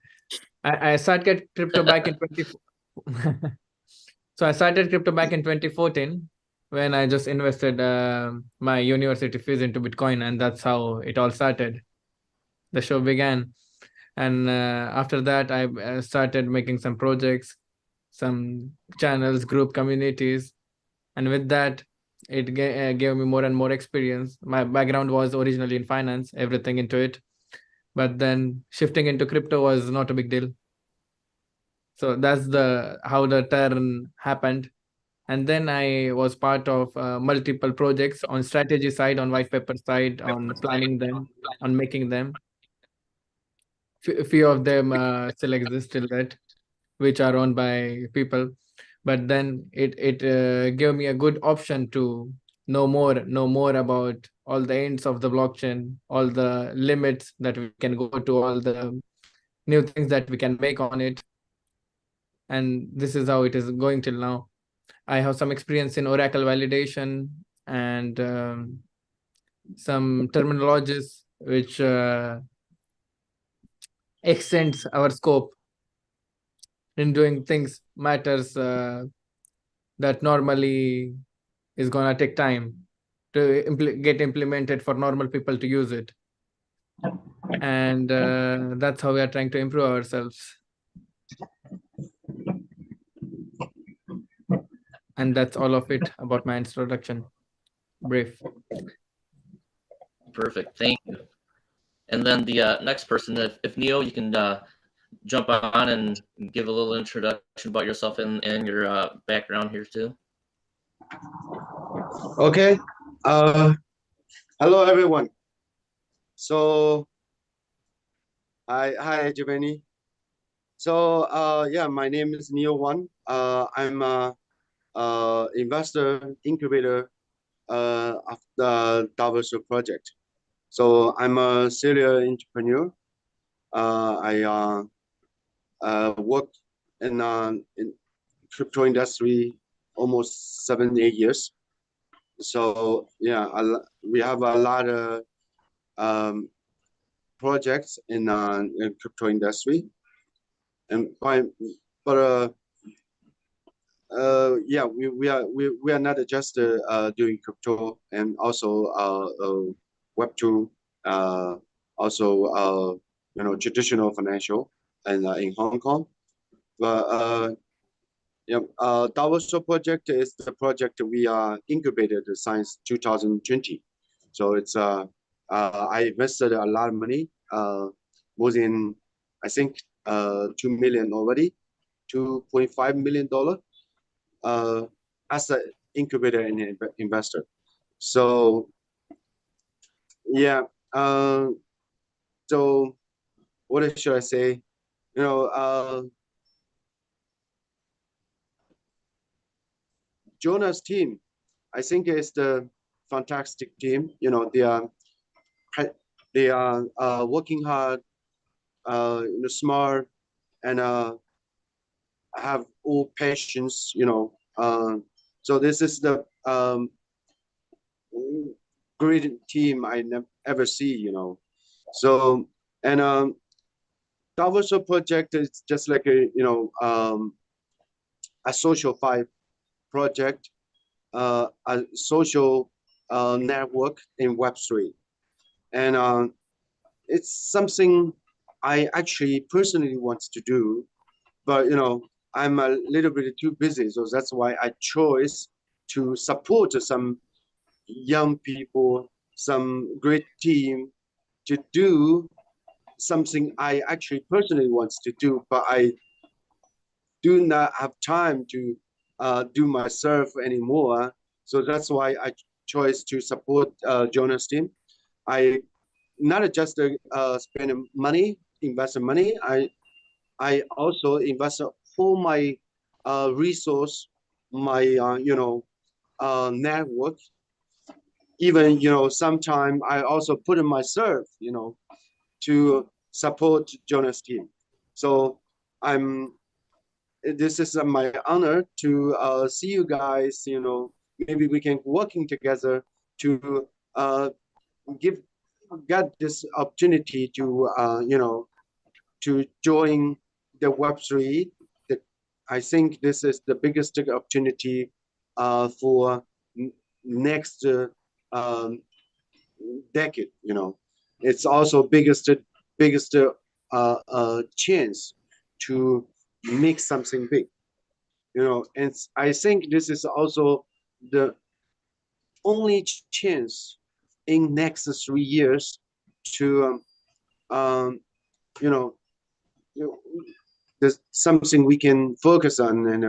I started crypto back in 20. So I started crypto back in 2014 when I just invested my university fees into Bitcoin, and that's how it all started. The show began, and after that, I started making some projects, some channels, group communities, and with that, it gave me more and more experience. My background was originally in finance, everything into it, but then shifting into crypto was not a big deal. So that's how the turn happened. And then I was part of multiple projects on strategy side, on white paper side, on planning them, on making them. Few of them still exist till that, which are owned by people. But then it gave me a good option to know more about all the ends of the blockchain, all the limits that we can go to, all the new things that we can make on it. And this is how it is going till now. I have some experience in Oracle validation and some terminologies which extends our scope in doing things matters that normally is gonna take time to get implemented for normal people to use it. And that's how we are trying to improve ourselves. And that's all of it about my introduction. Brief. Perfect. Thank you. And then the next person, if Neo, you can jump on and give a little introduction about yourself and your background here too. Okay. Hello, everyone. So, hi, Giovanni. So, yeah, my name is Neo Wan. I'm a investor incubator of the Dalversal project. So, I'm a serial entrepreneur. I work in crypto industry almost 7-8 years. So yeah, we have a lot of projects in crypto industry, and yeah, we are not just doing crypto, and also Web2, also traditional financial and in Hong Kong. But yeah, Daoverso project is the project we incubated since 2020. So it's I invested a lot of money, more than I think 2 million already, $2.5 million as an incubator and investor. So yeah, so what should I say? Jonah's team, I think, is the fantastic team. They are working hard, smart, and have all patience. So this is the great team I never ever see. So and Daoverso project is just like a social five project, a social network in Web3. And it's something I actually personally want to do, but I'm a little bit too busy, so that's why I chose to support some young people, some great team to do something I actually personally want to do, but I do not have time to do myself anymore. So that's why I chose to support Jonah's team. I not just spend money, invest money. I also invest all my resource, my network. Even sometime I also put in myself, to support Jonah's team. So this is my honor to see you guys. Maybe we can working together to get this opportunity to to join the Web3. I think this is the biggest opportunity for next decade. It's also biggest chance to make something big. And I think this is also the only chance in next 3 years to there's something we can focus on, and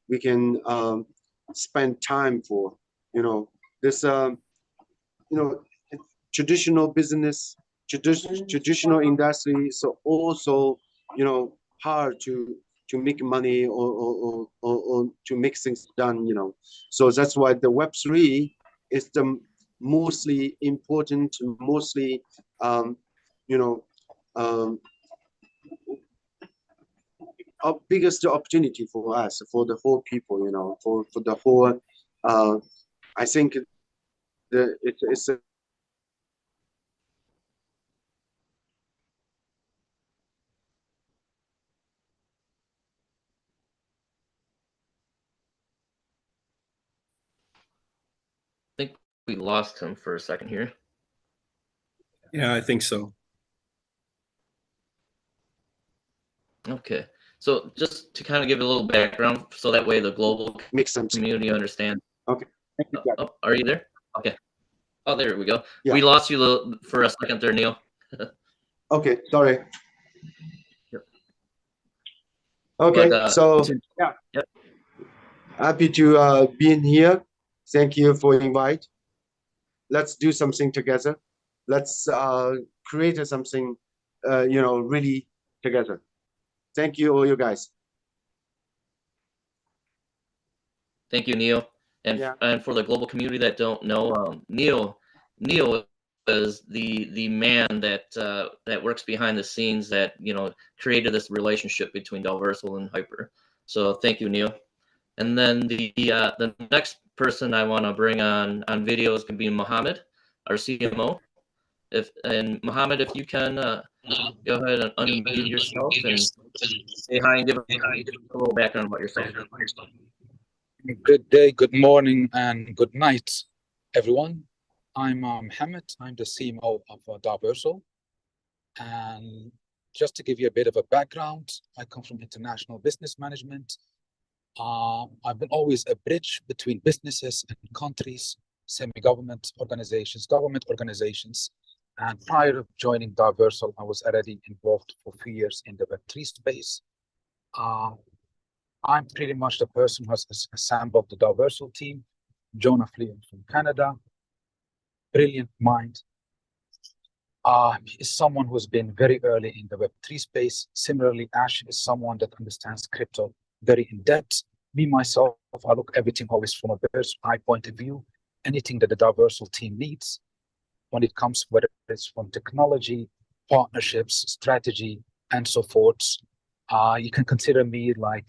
we can spend time for. This traditional business, traditional industry, so also hard to make money or to make things done. So that's why the Web3 is the mostly important, mostly our biggest opportunity for us, for the whole people, for the whole. I think it's a I think we lost him for a second here. Yeah, I think so. Okay, so just to kind of give a little background, so that way the global community understands. Okay. Thank you, oh, are you there? Okay. Oh, there we go. Yeah. We lost you for a second there, Neil. Okay, sorry. Okay, But, so yeah, yep. happy to be in here. Thank you for the invite. Let's do something together. Let's create something, really together. Thank you, all you guys. Thank you, Neil. And Yeah. and for the global community that don't know, Neil is the man that that works behind the scenes that created this relationship between Dalversal and Hyper. So thank you, Neil. And then the next person I want to bring on video is going to be Mohammed, our CMO. Mohammed, if you can go ahead and unmute yourself and say hi and give a little background about yourself. Good day, good morning, and good night, everyone. I'm Mohammed. I'm the CMO of Dalversal. And just to give you a bit of a background, I come from international business management. I've been always a bridge between businesses and countries, semi-government organizations, government organizations. And prior to joining Diversal, I was already involved for a few years in the Web3 space. I'm pretty much the person who has assembled the Diversal team. Jonah flew from Canada, brilliant mind. Is someone who's been very early in the Web3 space. Similarly, Ash is someone that understands crypto very in depth. Me, myself, I look everything always from a bird's eye point of view. Anything that the Diversal team needs when it comes, whether it's from technology, partnerships, strategy, and so forth. You can consider me like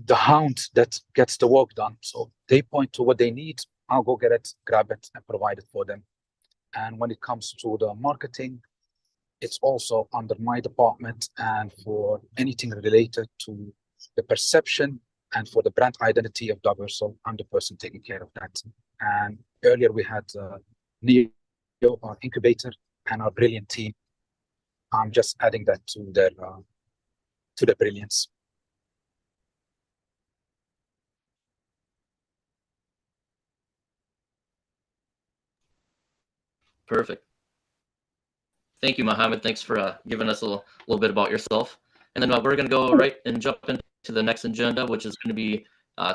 the hound that gets the work done. So they point to what they need, I'll go get it, grab it, and provide it for them. And when it comes to the marketing, it's also under my department, and for anything related to the perception and for the brand identity of Diversal, I'm the person taking care of that. And earlier we had Neo, our incubator, and our brilliant team. I'm just adding that to their brilliance. Perfect. Thank you, Mohammed. Thanks for giving us a little bit about yourself. And then we're going to go right and jump into the next agenda, which is going to be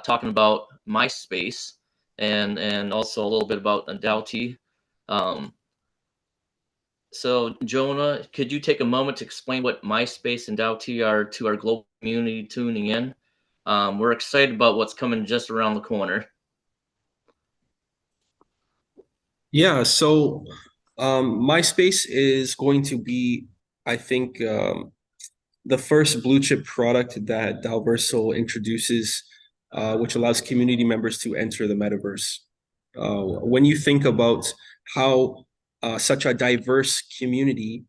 talking about MySpace and also a little bit about Doughty. So, Jonah, could you take a moment to explain what MySpace and Doughty are to our global community tuning in? We're excited about what's coming just around the corner. Yeah, so MySpace is going to be, I think, the first blue chip product that Dalversal introduces, which allows community members to enter the metaverse. When you think about how such a diverse community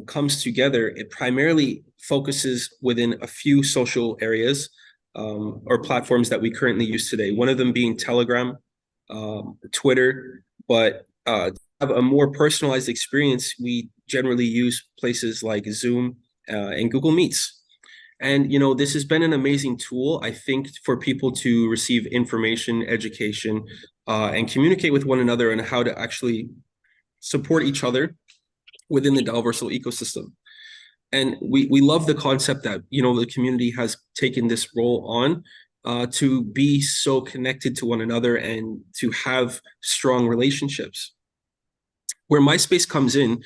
comes together, it primarily focuses within a few social areas or platforms that we currently use today. One of them being Telegram, Twitter, but to have a more personalized experience, we generally use places like Zoom and Google Meets. And, you know, this has been an amazing tool, I think, for people to receive information, education, and communicate with one another on how to actually support each other within the Dalversal ecosystem. And we love the concept that, you know, the community has taken this role on to be so connected to one another and to have strong relationships. Where MySpace comes in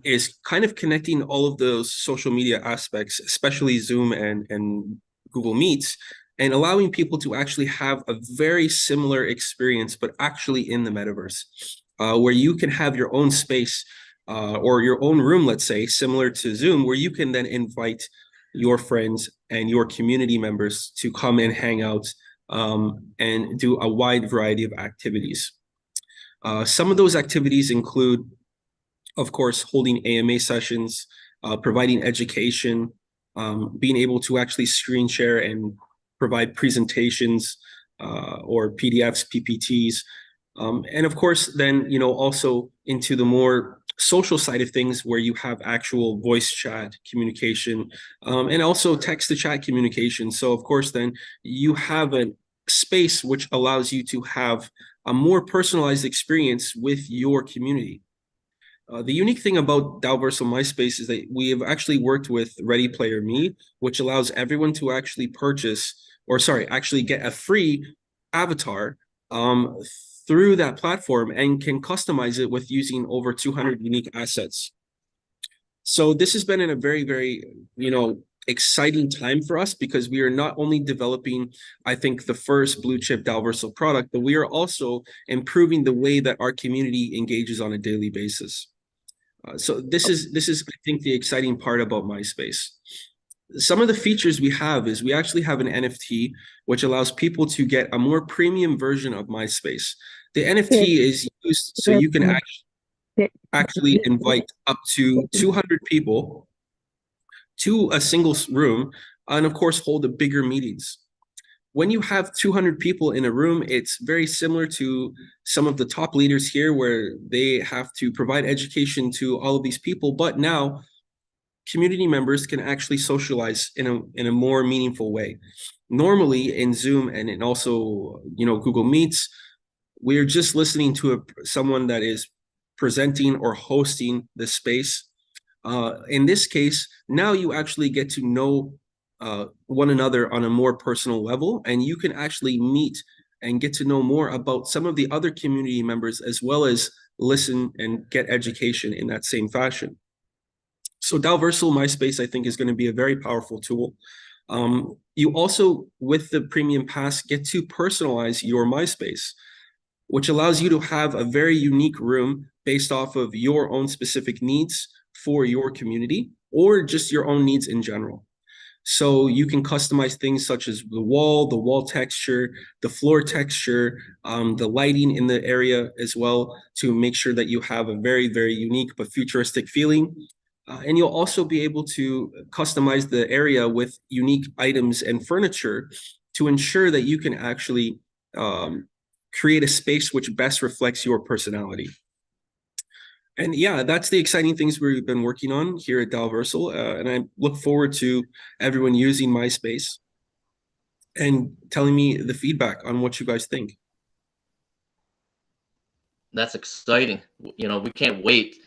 is kind of connecting all of those social media aspects, especially Zoom and Google Meets, and allowing people to actually have a very similar experience, but actually in the metaverse, where you can have your own space or your own room, let's say, similar to Zoom, where you can then invite your friends and your community members to come and hang out and do a wide variety of activities. Some of those activities include, of course, holding AMA sessions, providing education, being able to actually screen share and provide presentations or PDFs, PPTs. And of course, then, you know, also into the more social side of things where you have actual voice chat communication and also text to chat communication. So of course, then you have a space which allows you to have a more personalized experience with your community. The unique thing about Dalversal MySpace is that we have actually worked with Ready Player Me, which allows everyone to actually purchase, or sorry, actually get a free avatar through that platform and can customize it with using over 200 unique assets. So this has been in a very, very, you know, exciting time for us because we are not only developing, I think, the first blue chip Dalversal product, but we are also improving the way that our community engages on a daily basis. So this is, I think, the exciting part about MySpace. Some of the features we have is we actually have an NFT, which allows people to get a more premium version of MySpace. The NFT is used so you can actually invite up to 200 people to a single room and, of course, hold the bigger meetings. when you have 200 people in a room, it's very similar to some of the top leaders here where they have to provide education to all of these people. But now community members can actually socialize in a more meaningful way. Normally in Zoom and in also, Google Meets, we're just listening to someone that is presenting or hosting the space. In this case, now you actually get to know one another on a more personal level, and you can actually meet and get to know more about some of the other community members, as well as listen and get education in that same fashion. So Dalversal MySpace, I think, is going to be a very powerful tool. You also, with the Premium Pass, get to personalize your MySpace, which allows you to have a very unique room based off of your own specific needs for your community, or just your own needs in general. So you can customize things such as the wall texture, the floor texture, the lighting in the area as well, to make sure that you have a very, very unique but futuristic feeling. And you'll also be able to customize the area with unique items and furniture to ensure that you can actually create a space which best reflects your personality. And yeah, that's the exciting things we've been working on here at Dalversal. And I look forward to everyone using MySpace and telling me the feedback on what you guys think. That's exciting. We can't wait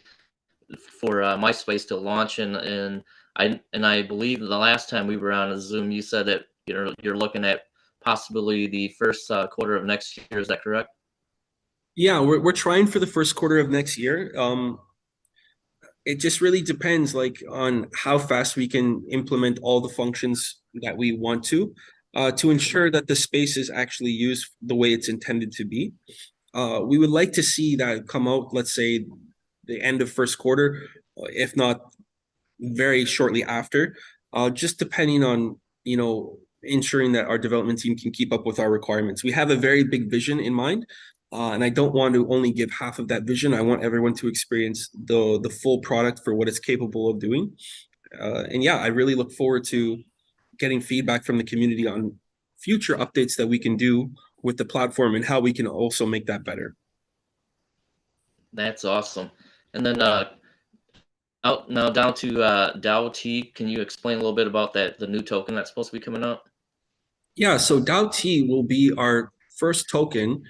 for MySpace to launch, and I believe the last time we were on a Zoom, you said that you're looking at possibly the first quarter of next year. Is that correct? Yeah, we're trying for the first quarter of next year. It just really depends, on how fast we can implement all the functions that we want to ensure that the space is actually used the way it's intended to be. We would like to see that come out, let's say, the end of first quarter, if not very shortly after, just depending on, ensuring that our development team can keep up with our requirements. We have a very big vision in mind, and I don't want to only give half of that vision. I want everyone to experience the full product for what it's capable of doing. And yeah, I really look forward to getting feedback from the community on future updates that we can do with the platform and how we can also make that better. That's awesome. And then out now down to DAO T. Can you explain a little bit about the new token that's supposed to be coming out? Yeah, so DAO T will be our first token.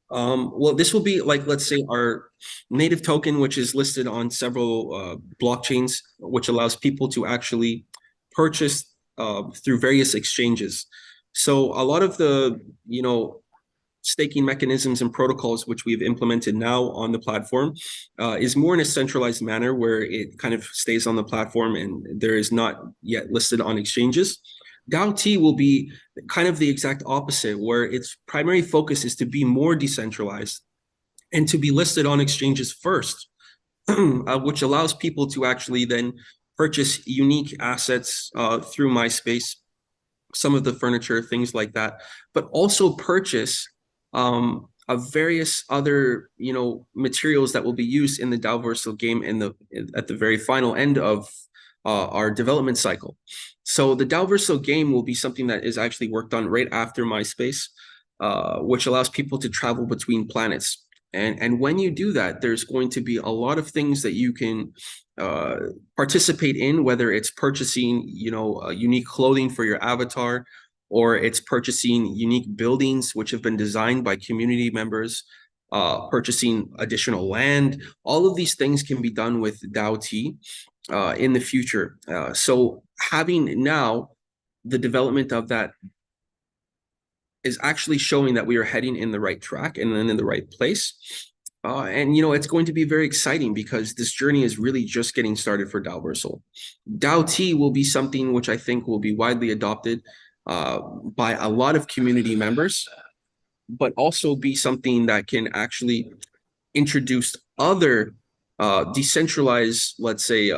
Well, this will be let's say, our native token, which is listed on several blockchains, which allows people to actually purchase through various exchanges. So a lot of the, staking mechanisms and protocols which we've implemented now on the platform is more in a centralized manner, where it kind of stays on the platform and there is not yet listed on exchanges. DAO T will be kind of the exact opposite, where its primary focus is to be more decentralized and to be listed on exchanges first, which allows people to actually then purchase unique assets through MySpace, some of the furniture, things like that, but also purchase of various other, materials that will be used in the Dalversal game at the very final end of our development cycle. So the Dalversal game will be something that is actually worked on right after MySpace, which allows people to travel between planets. And when you do that, there's going to be a lot of things that you can participate in, whether it's purchasing, unique clothing for your avatar, or it's purchasing unique buildings which have been designed by community members, purchasing additional land. All of these things can be done with DAO T in the future. So having now the development of that is actually showing that we are heading in the right track and then in the right place. And it's going to be very exciting, because this journey is really just getting started for Dalversal. DAO T will be something which I think will be widely adopted by a lot of community members, but also be something that can actually introduce other decentralized, let's say,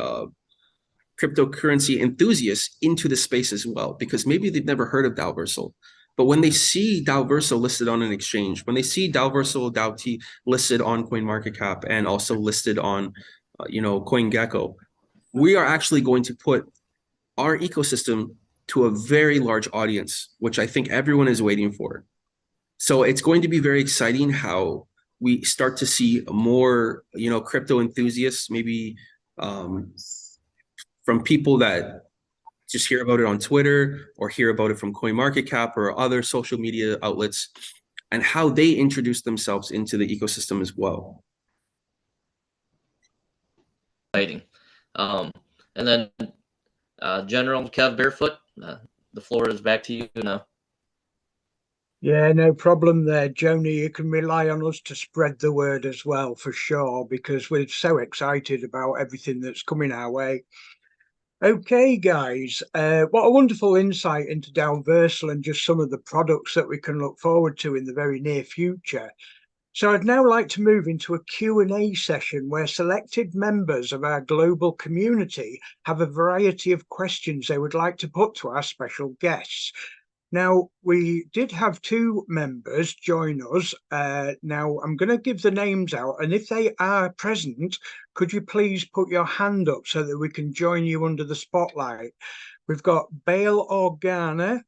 cryptocurrency enthusiasts into the space as well, because maybe they've never heard of Dalversal. But when they see Dalversal listed on an exchange, when they see Dalversal DAO T listed on CoinMarketCap and also listed on, CoinGecko, we are actually going to put our ecosystem to a very large audience, which I think everyone is waiting for. So it's going to be very exciting how we start to see more, crypto enthusiasts, maybe from people that just hear about it on Twitter or hear about it from CoinMarketCap or other social media outlets, and how they introduce themselves into the ecosystem as well. Exciting. And then General Kev Barefoot, the floor is back to you now. Yeah, no problem there, Joni. You can rely on us to spread the word as well, for sure, because we're so excited about everything that's coming our way. Okay, guys, what a wonderful insight into Dalversal and just some of the products that we can look forward to in the very near future. So I'd now like to move into a Q&A session where selected members of our global community have a variety of questions they would like to put to our special guests. Now, we did have two members join us. Now, I'm going to give the names out, and if they are present, could you please put your hand up so that we can join you under the spotlight? We've got Bale Organa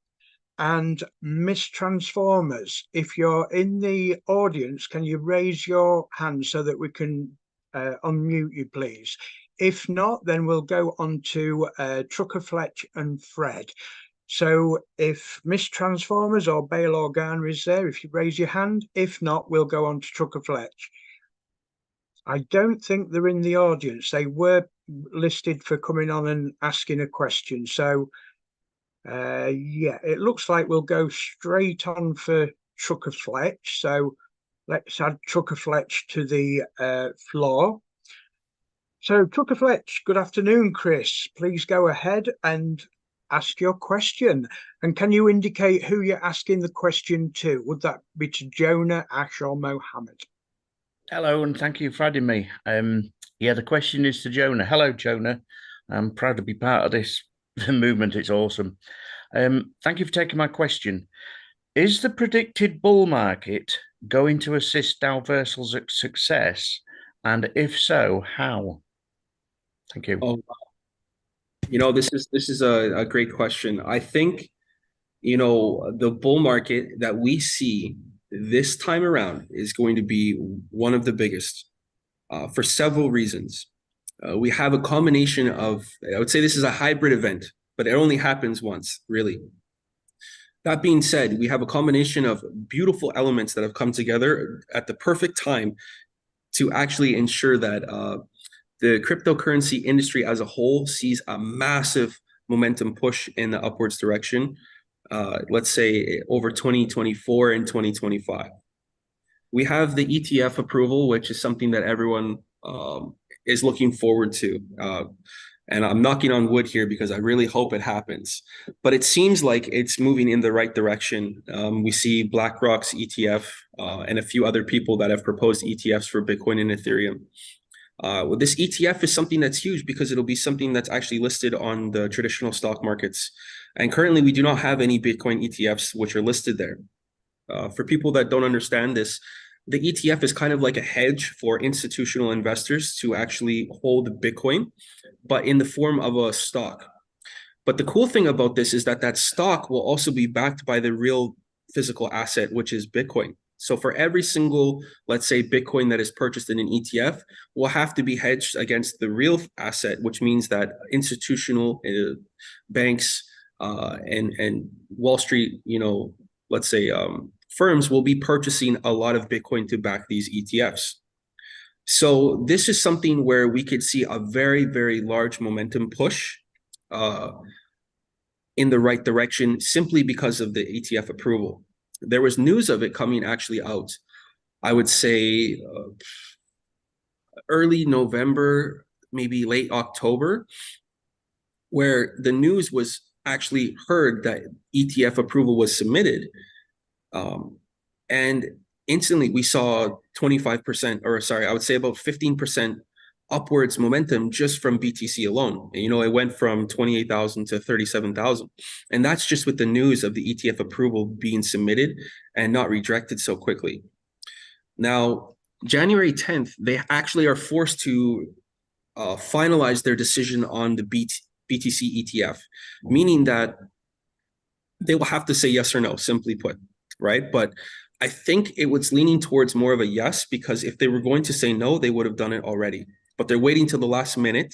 and Miss Transformers. If you're in the audience, can you raise your hand so that we can unmute you, please? If not, then we'll go on to Trucker Fletch and Fred. So if Miss Transformers or Bale Organa is there, if you raise your hand. If not, we'll go on to Trucker Fletch. I don't think they're in the audience. They were listed for coming on and asking a question. So yeah, it looks like we'll go straight on for Trucker Fletch. So let's add Trucker Fletch to the floor. So Trucker Fletch, good afternoon, Chris. Please go ahead and ask your question. And can you indicate who you're asking the question to? Would that be to Jonah, Ash, or Mohammed? Hello, and thank you for having me. Yeah, the question is to Jonah. Hello, Jonah. I'm proud to be part of this movement. It's awesome. Thank you for taking my question. Is the predicted bull market going to assist Dalversal's success? And if so, how? Thank you. Oh, this is a great question. I think, the bull market that we see this time around is going to be one of the biggest for several reasons. We have a combination of, I would say this is a hybrid event, but it only happens once, really. That being said, we have a combination of beautiful elements that have come together at the perfect time to actually ensure that the cryptocurrency industry as a whole sees a massive momentum push in the upwards direction, let's say over 2024 and 2025. We have the ETF approval, which is something that everyone is looking forward to. And I'm knocking on wood here because I really hope it happens. But it seems like it's moving in the right direction. We see BlackRock's ETF and a few other people that have proposed ETFs for Bitcoin and Ethereum. Well, this ETF is something that's huge because it'll be something that's actually listed on the traditional stock markets. And currently, we do not have any Bitcoin ETFs which are listed there. For people that don't understand this, the ETF is kind of like a hedge for institutional investors to actually hold Bitcoin, but in the form of a stock. But the cool thing about this is that that stock will also be backed by the real physical asset, which is Bitcoin. So for every single, let's say, Bitcoin that is purchased in an ETF, will have to be hedged against the real asset, which means that institutional banks and Wall Street, let's say, firms will be purchasing a lot of Bitcoin to back these ETFs. So this is something where we could see a very, very large momentum push in the right direction simply because of the ETF approval. There was news of it coming actually out, I would say early November, maybe late October, where the news was actually heard that ETF approval was submitted. And instantly we saw 25%, or sorry, I would say about 15% upwards momentum just from BTC alone. And, it went from 28,000 to 37,000. And that's just with the news of the ETF approval being submitted and not rejected so quickly. Now, January 10th, they actually are forced to finalize their decision on the BTC ETF, meaning that they will have to say yes or no, simply put, right? But I think it was leaning towards more of a yes, because if they were going to say no, they would have done it already. But they're waiting till the last minute,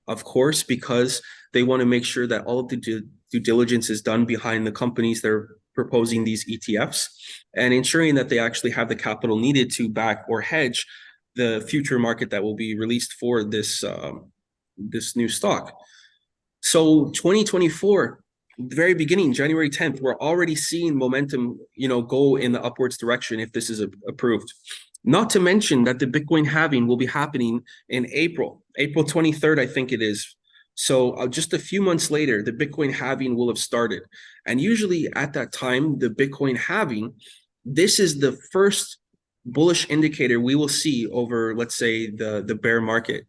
of course, because they want to make sure that all of the due diligence is done behind the companies they're proposing these ETFs, and ensuring that they actually have the capital needed to back or hedge the future market that will be released for this this new stock. So 2024, the very beginning, January 10th, we're already seeing momentum, go in the upwards direction if this is approved. Not to mention that the Bitcoin halving will be happening in April 23rd, I think it is. So just a few months later, the Bitcoin halving will have started. And usually at that time, the Bitcoin halving, this is the first bullish indicator we will see over, let's say, the bear market.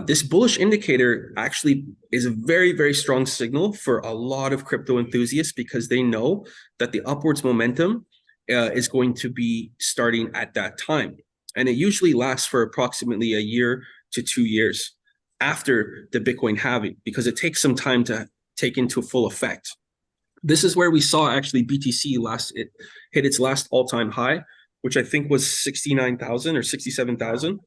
This bullish indicator actually is a very, very strong signal for a lot of crypto enthusiasts, because they know that the upwards momentum is going to be starting at that time. And it usually lasts for approximately a year to 2 years after the Bitcoin halving, because it takes some time to take into full effect. This is where we saw actually BTC it hit its last all-time high, which I think was 69,000 or 67,000.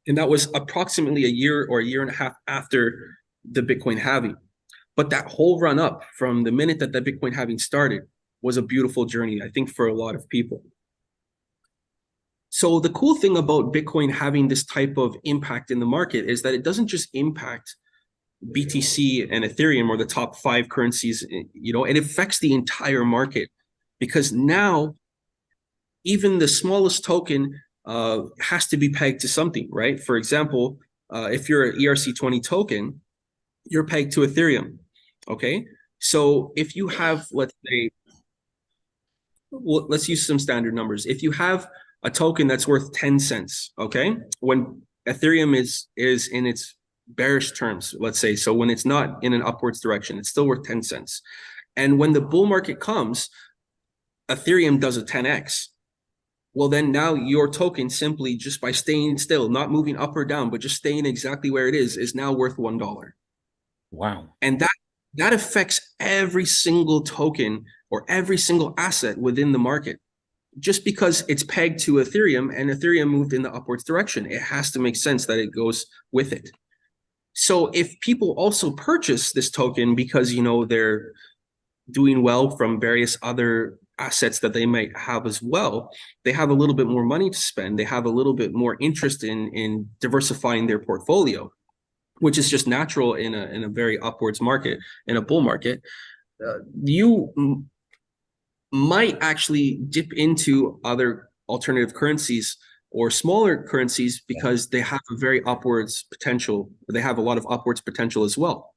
And that was approximately a year or a year and a half after the Bitcoin halving. But that whole run up from the minute that the Bitcoin halving started was a beautiful journey, I think, for a lot of people. So the cool thing about Bitcoin having this type of impact in the market is that it doesn't just impact BTC and Ethereum, or the top 5 currencies, it affects the entire market, because now even the smallest token has to be pegged to something, right? For example, if you're an ERC20 token, you're pegged to Ethereum, okay? So if you have, let's say, let's use some standard numbers. If you have a token that's worth 10 cents, okay? When Ethereum is in its bearish terms, let's say, so when it's not in an upwards direction, it's still worth 10 cents. And when the bull market comes, Ethereum does a 10x. Well, then now your token, simply just by staying still, not moving up or down, but just staying exactly where it is now worth $1. Wow. And that affects every single token or every single asset within the market. Just because it's pegged to Ethereum and Ethereum moved in the upwards direction, it has to make sense that it goes with it. So if people also purchase this token because, they're doing well from various other assets that they might have as well, they have a little bit more money to spend. They have a little bit more interest in diversifying their portfolio, which is just natural in a very upwards market, in a bull market. You might actually dip into other alternative currencies or smaller currencies because they have a very upwards potential. They have a lot of upwards potential as well.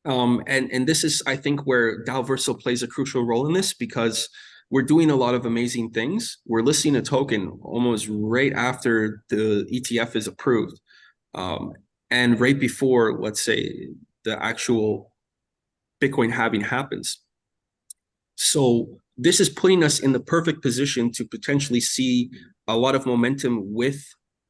And this is, I think, where DAO plays a crucial role in this, because we're doing a lot of amazing things. We're listing a token almost right after the ETF is approved, and right before, let's say, the actual Bitcoin halving happens. So this is putting us in the perfect position to potentially see a lot of momentum with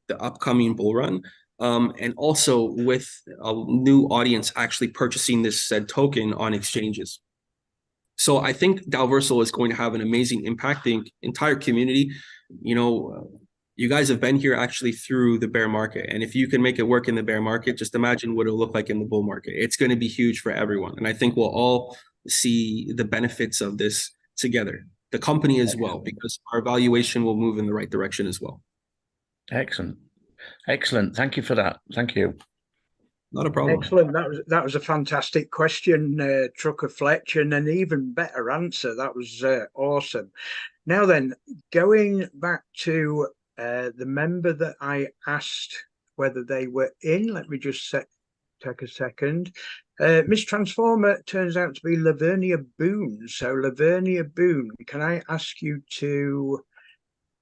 the upcoming bull run. And also with a new audience actually purchasing this said token on exchanges. So I think DAO is going to have an amazing impact. The entire community, you guys have been here actually through the bear market. And if you can make it work in the bear market, just imagine what it'll look like in the bull market. It's going to be huge for everyone. And I think we'll all see the benefits of this together, the company as well, because our valuation will move in the right direction as well. Excellent. Excellent. Thank you for that. Thank you. Not a problem. Excellent. That was a fantastic question, Trucker Fletch, and an even better answer. That was awesome. Now then, going back to the member that I asked whether they were in, let me just take a second. Miss Transformer turns out to be Lavernia Boone. So Lavernia Boone, can I ask you to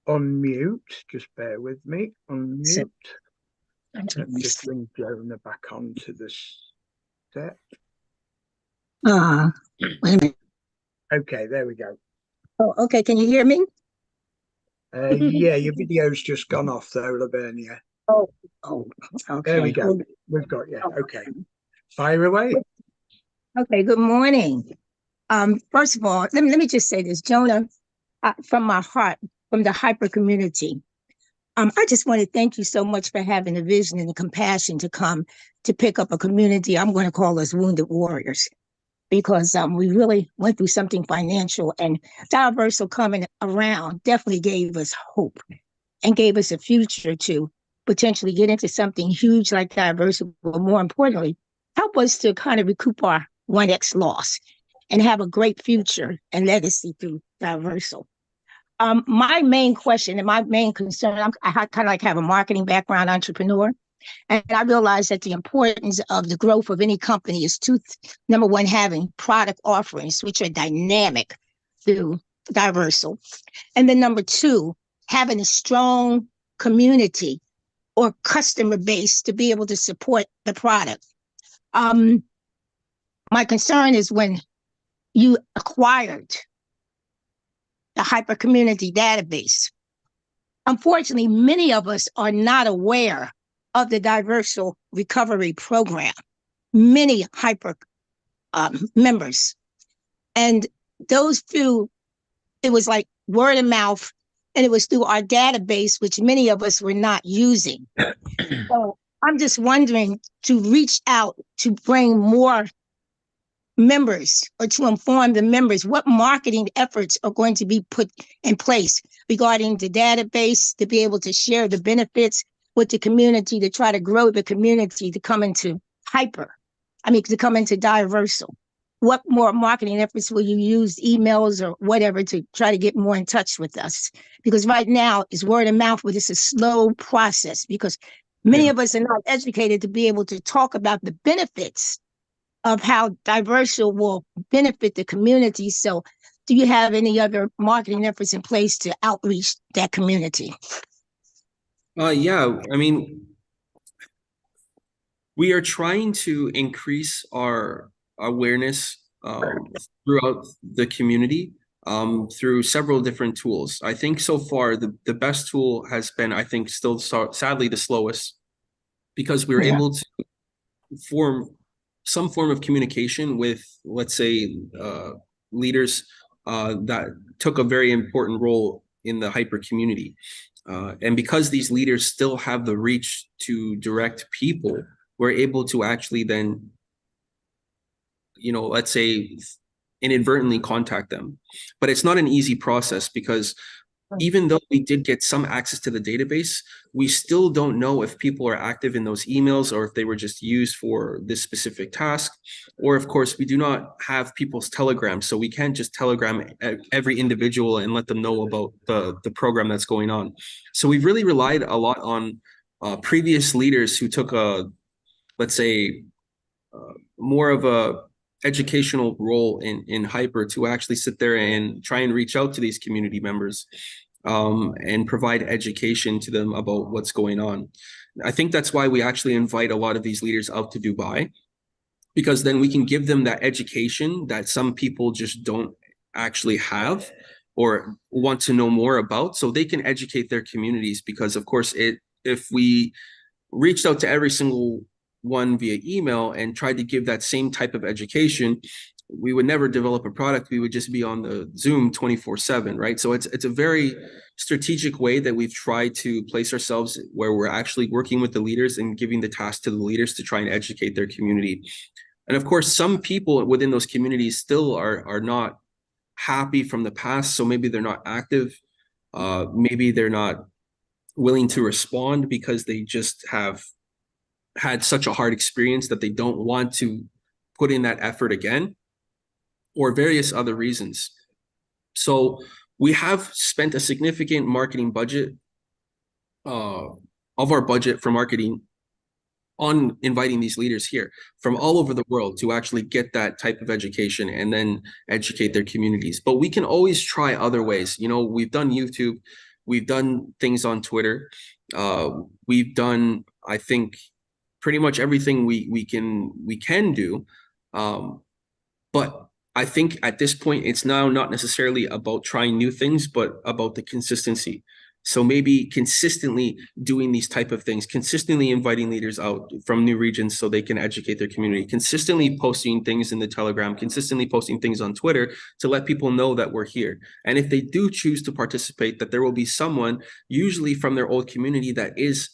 unmute? Just bear with me. Unmute. Let me just bring Jonah back onto this set. Wait a minute. Okay, there we go. Oh, okay. Can you hear me? Yeah, your video's just gone off though, Lavernia. Oh, okay. There we go. We've got you. Okay. Fire away. Okay, good morning. First of all, let me just say this, Jonah, from my heart, from the hyper community. I just want to thank you so much for having the vision and the compassion to come to pick up a community. I'm going to call us wounded warriors, because we really went through something financial, and Diversal coming around definitely gave us hope and gave us a future to potentially get into something huge like Diversal, but more importantly, help us to kind of recoup our 1X loss and have a great future and legacy through Diversal. My main question and my main concern, I kind of like have a marketing background, entrepreneur, and I realized that the importance of the growth of any company is number one, having product offerings, which are dynamic through Diversal. And then number two, having a strong community or customer base to be able to support the product. My concern is when you acquired the hyper community database. Unfortunately, many of us are not aware of the Diversal recovery program, many hyper members. And those few, it was like word of mouth, and it was through our database, which many of us were not using. So I'm just wondering to reach out to bring more members or to inform the members what marketing efforts are going to be put in place regarding the database, to be able to share the benefits with the community, to try to grow the community to come into to come into Diversal. What more marketing efforts will you use, emails or whatever, to try to get more in touch with us? Because right now it's word of mouth, but it's a slow process because many of us are not educated to be able to talk about the benefits of how Diversal will benefit the community. So do you have any other marketing efforts in place to outreach that community? Yeah, I mean, we are trying to increase our awareness throughout the community through several different tools. I think so far the best tool has been, I think, still sadly the slowest, because we were able to form some form of communication with, let's say, leaders that took a very important role in the hyper community. And because these leaders still have the reach to direct people, we're able to actually then, let's say, inadvertently contact them. But it's not an easy process, because even though we did get some access to the database, we still don't know if people are active in those emails or if they were just used for this specific task. Or, of course, we do not have people's telegrams, so we can't just telegram every individual and let them know about the program that's going on. So we've really relied a lot on previous leaders who took let's say, more of a educational role in hyper, to actually sit there and try and reach out to these community members and provide education to them about what's going on. I think that's why we actually invite a lot of these leaders out to Dubai, because then we can give them that education that some people just don't actually have or want to know more about, so they can educate their communities. Because of course, if we reached out to every single one via email and tried to give that same type of education, we would never develop a product. We would just be on the Zoom 24/7, right? So it's a very strategic way that we've tried to place ourselves, where we're actually working with the leaders and giving the task to the leaders to try and educate their community. And of course, some people within those communities still are not happy from the past, so maybe they're not active, maybe they're not willing to respond because they just have had such a hard experience that they don't want to put in that effort again, or various other reasons. So we have spent a significant marketing budget of our budget for marketing on inviting these leaders here from all over the world to actually get that type of education and then educate their communities. But we can always try other ways. We've done YouTube, we've done things on Twitter, we've done, I think, pretty much everything we can do, but I think at this point it's now not necessarily about trying new things, but about the consistency. So maybe consistently doing these type of things, consistently inviting leaders out from new regions so they can educate their community, consistently posting things in the Telegram, consistently posting things on Twitter to let people know that we're here. And if they do choose to participate, that there will be someone, usually from their old community, that is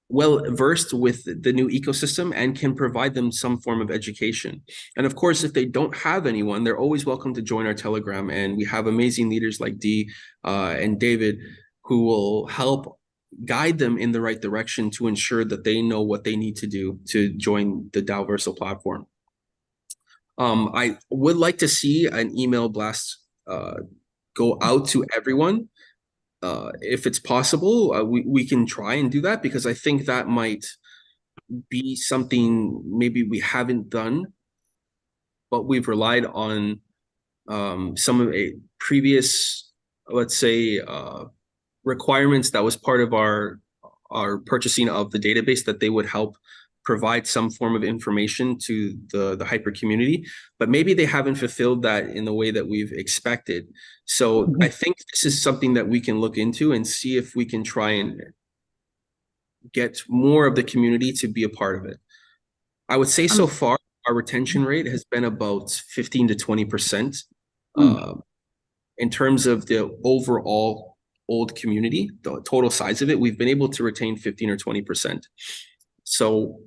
well versed with the new ecosystem and can provide them some form of education. And of course, if they don't have anyone, they're always welcome to join our Telegram. And we have amazing leaders like Dee and David who will help guide them in the right direction to ensure that they know what they need to do to join the Dalverso platform. I would like to see an email blast go out to everyone. If it's possible, we can try and do that, because I think that might be something maybe we haven't done, but we've relied on some of a previous, let's say, requirements that was part of our purchasing of the database, that they would help provide some form of information to the hyper community, but maybe they haven't fulfilled that in the way that we've expected. So I think this is something that we can look into and see if we can try and get more of the community to be a part of it. I would say so far, our retention rate has been about 15 to 20%. In terms of the overall old community, the total size of it, we've been able to retain 15 or 20%. So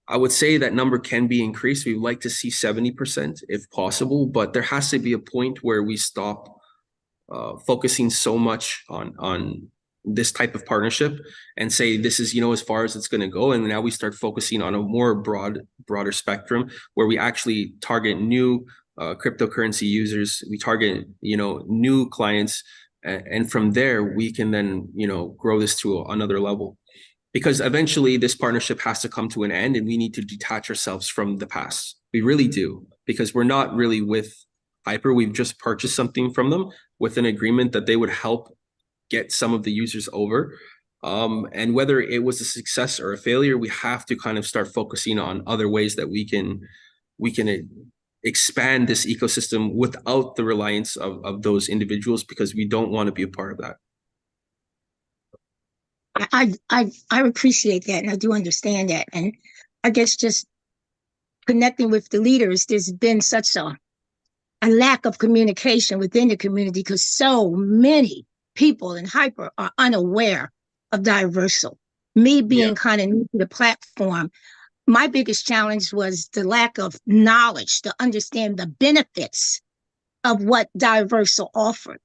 I would say that number can be increased. We'd like to see 70% if possible, but there has to be a point where we stop focusing so much on this type of partnership and say this is, as far as it's going to go. And now we start focusing on a more broader spectrum where we actually target new cryptocurrency users. We target, new clients, and from there we can then, grow this to another level. Because eventually this partnership has to come to an end and we need to detach ourselves from the past. We really do, because we're not really with Hyper. We've just purchased something from them with an agreement that they would help get some of the users over. And whether it was a success or a failure, we have to kind of start focusing on other ways that we can expand this ecosystem without the reliance of those individuals, because we don't want to be a part of that. I appreciate that, and I do understand that. And I guess just connecting with the leaders, there's been such a lack of communication within the community because so many people in Hyper are unaware of Diversal. Me being kind of new to the platform, my biggest challenge was the lack of knowledge to understand the benefits of what Diversal offered.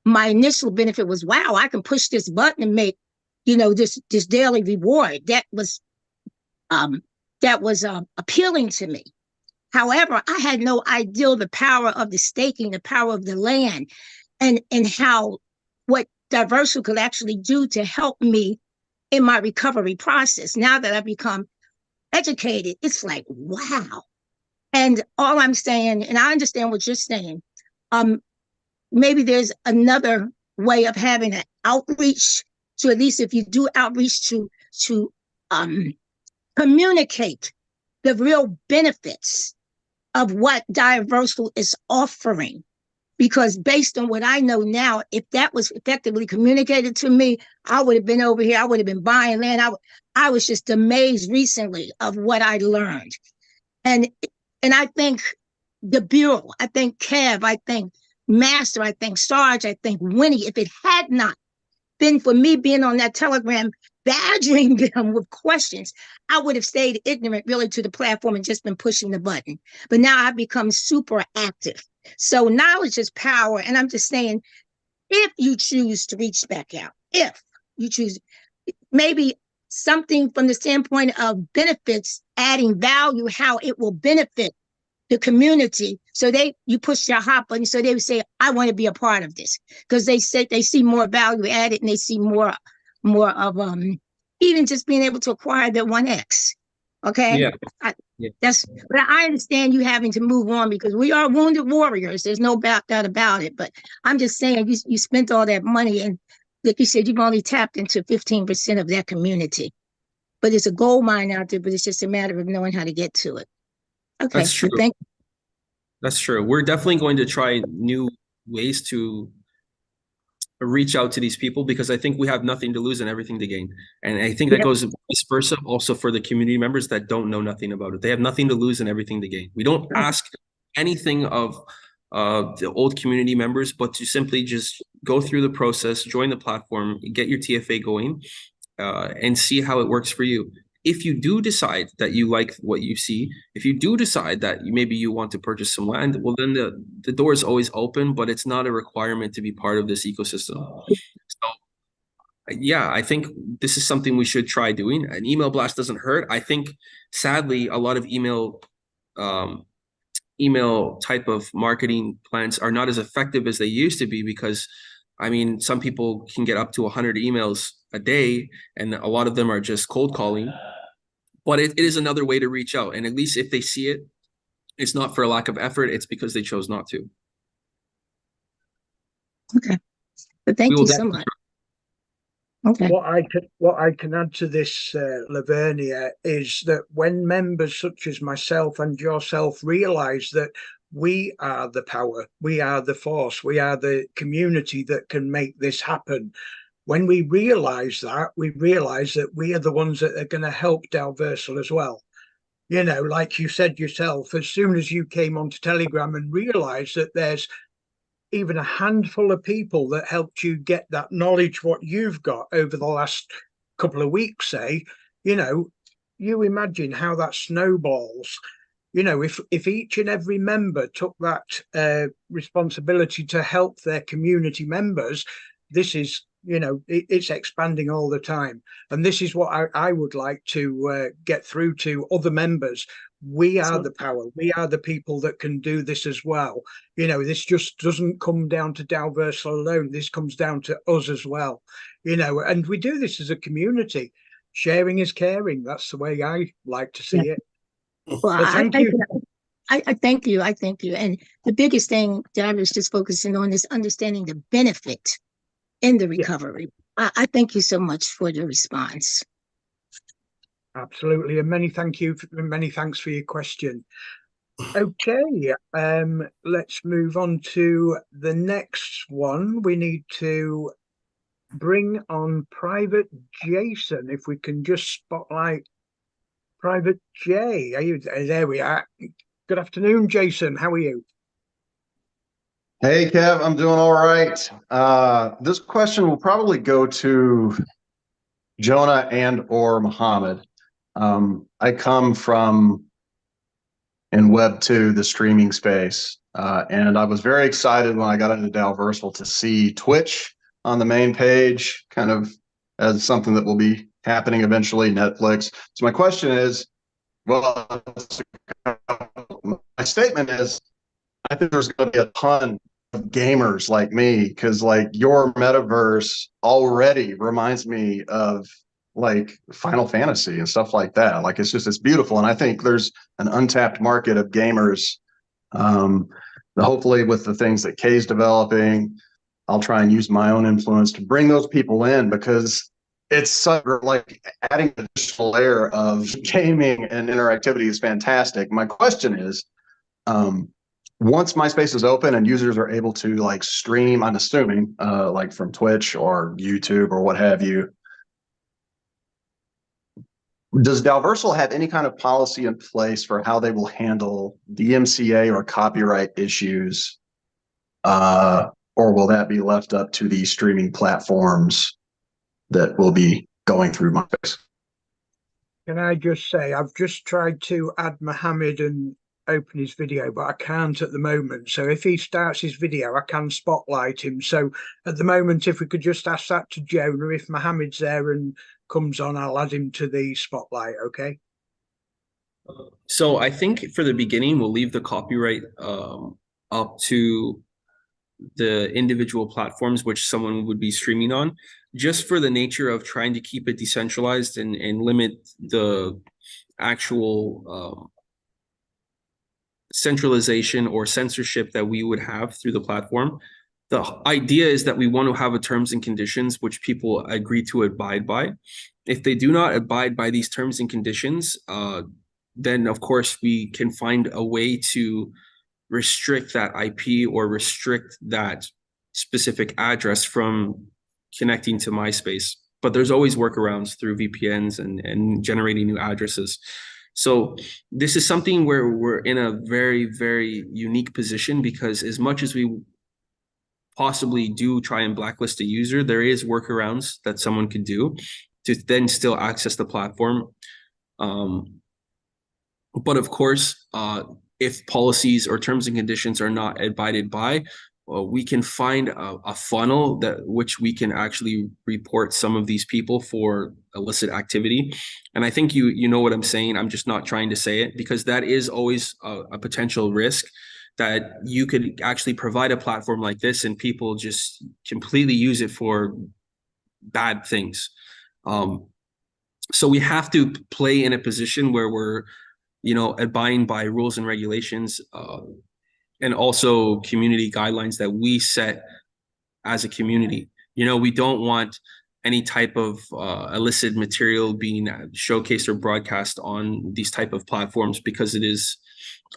My initial benefit was, wow, I can push this button and make this daily reward. That was appealing to me. However, I had no idea the power of the staking, the power of the land, and how what Diversal could actually do to help me in my recovery process. Now that I've become educated, it's like, wow. And all I'm saying, and I understand what you're saying, maybe there's another way of having an outreach. So at least if you do outreach to communicate the real benefits of what Diversal is offering. Because based on what I know now, if that was effectively communicated to me, I would have been over here. I would have been buying land. I was just amazed recently of what I learned. And I think the Bureau, I think Kev, I think Master, I think Sarge, I think Winnie, if it had not been for me being on that Telegram, badgering them with questions, I would have stayed ignorant really to the platform and just been pushing the button. But now I've become super active. So knowledge is power. And I'm just saying, if you choose to reach back out, if you choose, maybe something from the standpoint of benefits, adding value, how it will benefit the community. So you push your hot button. So they would say, I want to be a part of this, because they see more value added, and they see more of even just being able to acquire their 1X. Okay. Yeah. But I understand you having to move on, because we are wounded warriors. There's no doubt about it. But I'm just saying, you spent all that money, and like you said, you've only tapped into 15% of that community. But it's a gold mine out there, but it's just a matter of knowing how to get to it. Okay. That's true. That's true. We're definitely going to try new ways to reach out to these people, because I think we have nothing to lose and everything to gain. And I think that goes vice versa also for the community members that don't know nothing about it. They have nothing to lose and everything to gain. We don't ask anything of the old community members, but to simply just go through the process, join the platform, get your TFA going, and see how it works for you. If you do decide that you like what you see, if you do decide that maybe you want to purchase some land, well, then the door is always open, but it's not a requirement to be part of this ecosystem. So yeah, I think this is something we should try doing. An email blast doesn't hurt. I think sadly, a lot of email type of marketing plans are not as effective as they used to be, because I mean, some people can get up to 100 emails a day, and a lot of them are just cold calling. But it is another way to reach out. And at least if they see it, it's not for a lack of effort. It's because they chose not to. Okay. But thank you so much. Okay. What I can add to this, Lavernia, is that when members such as myself and yourself realize that we are the power, we are the force, we are the community that can make this happen. When we realize that, we realize that we are the ones that are going to help Dalversal as well. You know, like you said yourself, as soon as you came onto Telegram and realized that there's even a handful of people that helped you get that knowledge, what you've got over the last couple of weeks, say, you know, you imagine how that snowballs. You know, if each and every member took that responsibility to help their community members, this is, you know, it's expanding all the time. And this is what I would like to get through to other members. We are the power. We are the people that can do this as well. You know, this just doesn't come down to Dalversal alone. This comes down to us as well. You know, and we do this as a community. Sharing is caring. That's the way I like to see it. Well, I thank you. I thank you. And the biggest thing that I was just focusing on is understanding the benefit in the recovery. I thank you so much for the response. Absolutely. And many thanks for your question. Okay, let's move on to the next one. We need to bring on Private Jason. If we can just spotlight Private J. There we are. Good afternoon, Jason. How are you? Hey, Kev, I'm doing all right. This question will probably go to Jonah and or Muhammad. I come from in Web 2, the streaming space, and I was very excited when I got into Dalversal to see Twitch on the main page, kind of as something that will be happening eventually, Netflix. So my question is, well, my statement is, I think there's going to be a ton of gamers like me, because like your metaverse already reminds me of like Final Fantasy and stuff like that. Like it's beautiful, and I think there's an untapped market of gamers. Hopefully, with the things that Kay's developing, I'll try and use my own influence to bring those people in, because it's such like adding an additional layer of gaming and interactivity is fantastic. My question is, once my space is open and users are able to like stream, I'm assuming like from Twitch or YouTube or what have you, does Dalversal have any kind of policy in place for how they will handle DMCA or copyright issues? Or will that be left up to the streaming platforms that will be going through my space? Can I just say, I've just tried to add Mohammed and open his video, but I can't at the moment. So if he starts his video, I can spotlight him. So at the moment, if we could just ask that to Jonah, if Mohammed's there and comes on, I'll add him to the spotlight, okay? So I think for the beginning, we'll leave the copyright up to the individual platforms which someone would be streaming on, just for the nature of trying to keep it decentralized and limit the actual centralization or censorship that we would have through the platform. The idea is that we want to have a terms and conditions which people agree to abide by. If they do not abide by these terms and conditions, then of course we can find a way to restrict that IP or restrict that specific address from connecting to MySpace. But there's always workarounds through VPNs and generating new addresses. So this is something where we're in a very, very unique position, because as much as we possibly do try and blacklist a user, there is workarounds that someone could do to then still access the platform. But of course, if policies or terms and conditions are not abided by, we can find a funnel that which we can actually report some of these people for illicit activity. And I think you know what I'm saying. I'm just not trying to say it, because that is always a potential risk, that you could actually provide a platform like this and people just completely use it for bad things. So we have to play in a position where we're, abiding by rules and regulations, and also community guidelines that we set as a community. We don't want any type of illicit material being showcased or broadcast on these type of platforms, because it is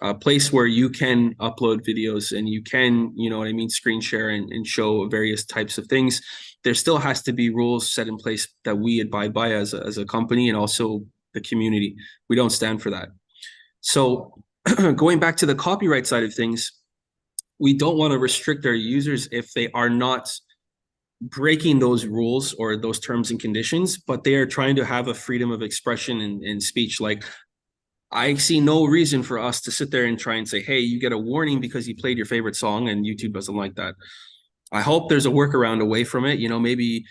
a place where you can upload videos and you can, screen share and show various types of things. There still has to be rules set in place that we abide by as a company, and also the community. We don't stand for that. So going back to the copyright side of things, we don't want to restrict our users if they are not breaking those rules or those terms and conditions, but they are trying to have a freedom of expression and speech. Like, I see no reason for us to sit there and try and say, hey, you get a warning because you played your favorite song, and YouTube doesn't like that. I hope there's a workaround away from it. Maybe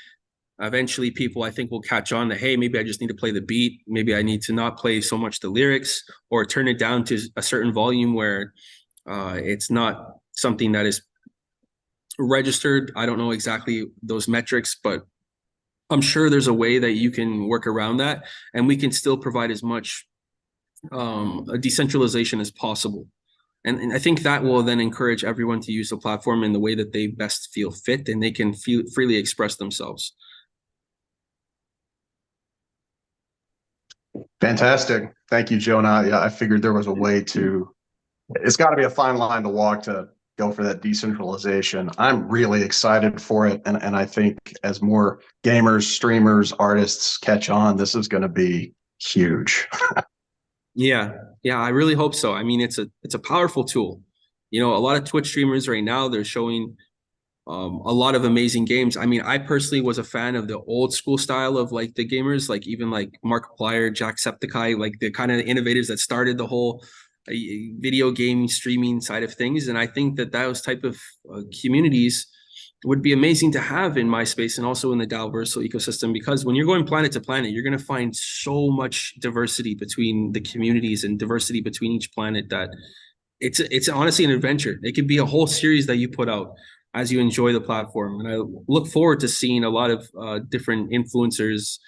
eventually people, I think, will catch on that, hey, maybe I just need to play the beat. Maybe I need to not play so much the lyrics, or turn it down to a certain volume where it's not something that is registered. I don't know exactly those metrics, but I'm sure there's a way that you can work around that, and we can still provide as much a decentralization as possible. And I think that will then encourage everyone to use the platform in the way that they best feel fit, and they can freely express themselves. Fantastic. Thank you, Jonah. Yeah, I figured there was a way to, it's got to be a fine line to walk to go for that decentralization. I'm really excited for it. And I think as more gamers, streamers, artists catch on, this is going to be huge. Yeah, I really hope so. I mean, it's a powerful tool. A lot of Twitch streamers right now, they're showing a lot of amazing games. I mean, I personally was a fan of the old school style of like the gamers, like even like Markiplier, Jacksepticeye, like the kind of innovators that started the whole video game streaming side of things. And I think that those type of communities would be amazing to have in MySpace and also in the Dalversal ecosystem, because when you're going planet to planet, you're going to find so much diversity between the communities and diversity between each planet that it's honestly an adventure. It could be a whole series that you put out as you enjoy the platform. And I look forward to seeing a lot of different influencers,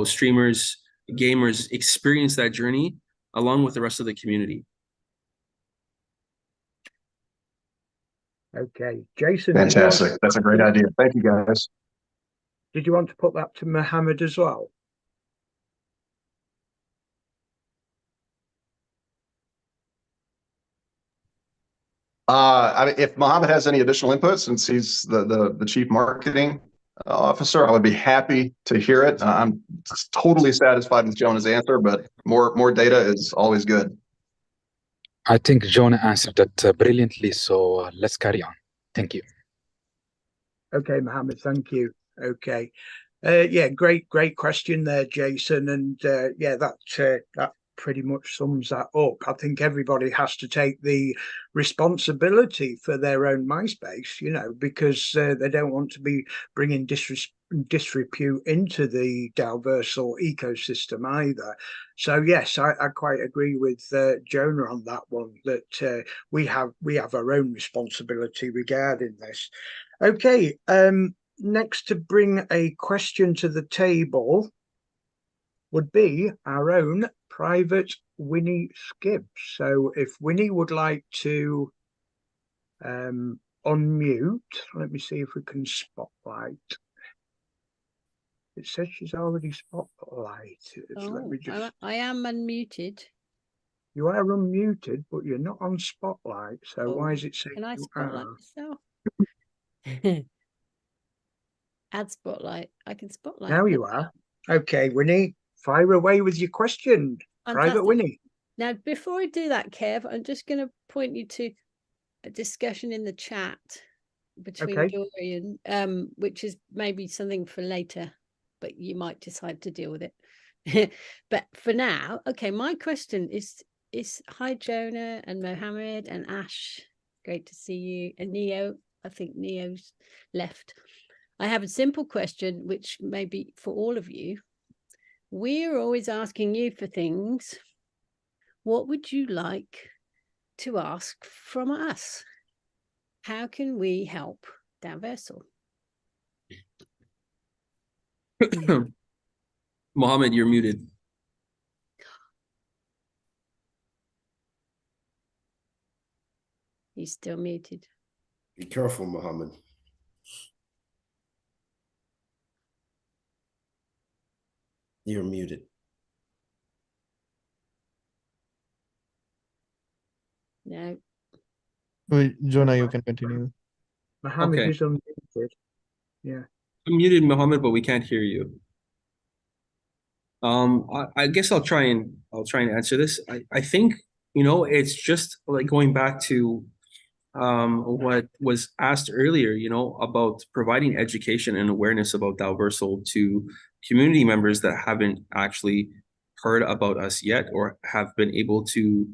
streamers, gamers experience that journey along with the rest of the community. Okay, Jason. Fantastic. That's a great idea. Thank you, guys. Did you want to put that to Mohammed as well? I mean, if Mohammed has any additional input, since he's the chief marketing officer, I would be happy to hear it. I'm totally satisfied with Jonah's answer, but more data is always good. I think Jonah answered that brilliantly, so let's carry on. Thank you. Okay, Mohammed, thank you. Okay. Yeah, great question there, Jason. And yeah, that pretty much sums that up. I think everybody has to take the responsibility for their own MySpace, because they don't want to be bringing disrepute into the Dalversal ecosystem either. So yes, I quite agree with Jonah on that one, that we have our own responsibility regarding this. Okay, next to bring a question to the table would be our own private Winnie Skibbs. So if Winnie would like to unmute, let me see if we can spotlight. It says she's already spotlighted. Let me just... I am unmuted. You are unmuted, but you're not on spotlight. So why is it saying can I you spotlight are? myself? Add spotlight. I can spotlight. Now you are. Okay, Winnie, fire away with your question. Private Fantastic. Winnie. Now, before I do that, Kev, I'm just going to point you to a discussion in the chat between Okay. Dorian, which is maybe something for later, but you might decide to deal with it. But for now, okay, my question is hi, Jonah and Mohammed and Ash. Great to see you. And Neo, I think Neo's left. I have a simple question, which may be for all of you. We're always asking you for things. What would you like to ask from us? How can we help Dalversal? Mohammed, you're muted. He's still muted. Be careful, Mohammed. You're muted. No. Well, Jonah, you can continue. Mohammed Okay. is unmuted. Yeah. I'm muted, Mohammed, but we can't hear you. I guess I'll try and answer this. I think, you know, it's just like going back to what was asked earlier, you know, about providing education and awareness about Dalversal to community members that haven't actually heard about us yet or have been able to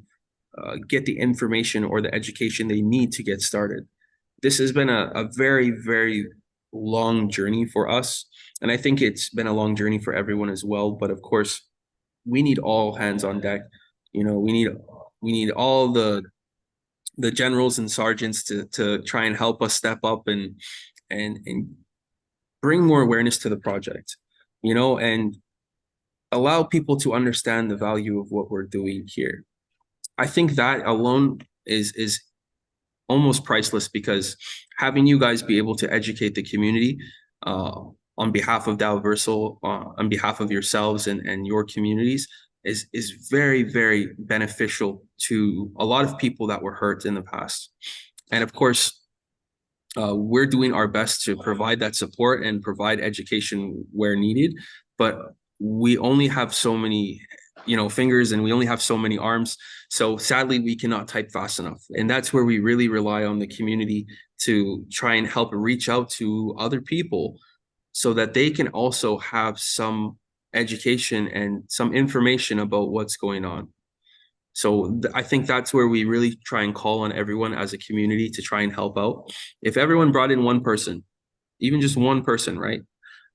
get the information or the education they need to get started. This has been a very, very long journey for us. And I think it's been a long journey for everyone as well. But of course, we need all hands on deck. You know, we need all the generals and sergeants to try and help us step up and bring more awareness to the project, you know, and allow people to understand the value of what we're doing here. I think that alone is almost priceless, because having you guys be able to educate the community on behalf of Dalversal, on behalf of yourselves and your communities is very, very beneficial to a lot of people that were hurt in the past. And of course, we're doing our best to provide that support and provide education where needed, but we only have so many, you know, fingers, and we only have so many arms. So sadly, we cannot type fast enough. And that's where we really rely on the community to try and help reach out to other people so that they can also have some education and some information about what's going on. So I think that's where we really try and call on everyone as a community to try and help out. If everyone brought in one person, even just one person, right?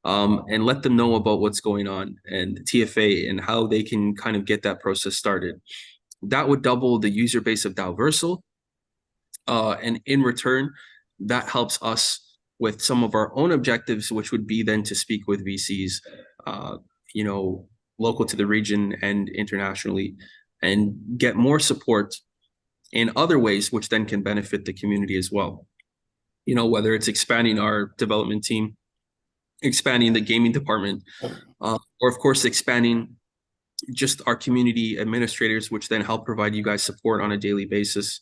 And let them know about what's going on and TFA and how they can kind of get that process started. That would double the user base of Dalversal. And in return, that helps us with some of our own objectives, which would be then to speak with VCs, you know, local to the region and internationally, and get more support in other ways, which then can benefit the community as well. You know, whether it's expanding our development team, expanding the gaming department, or of course, expanding just our community administrators, which then help provide you guys support on a daily basis.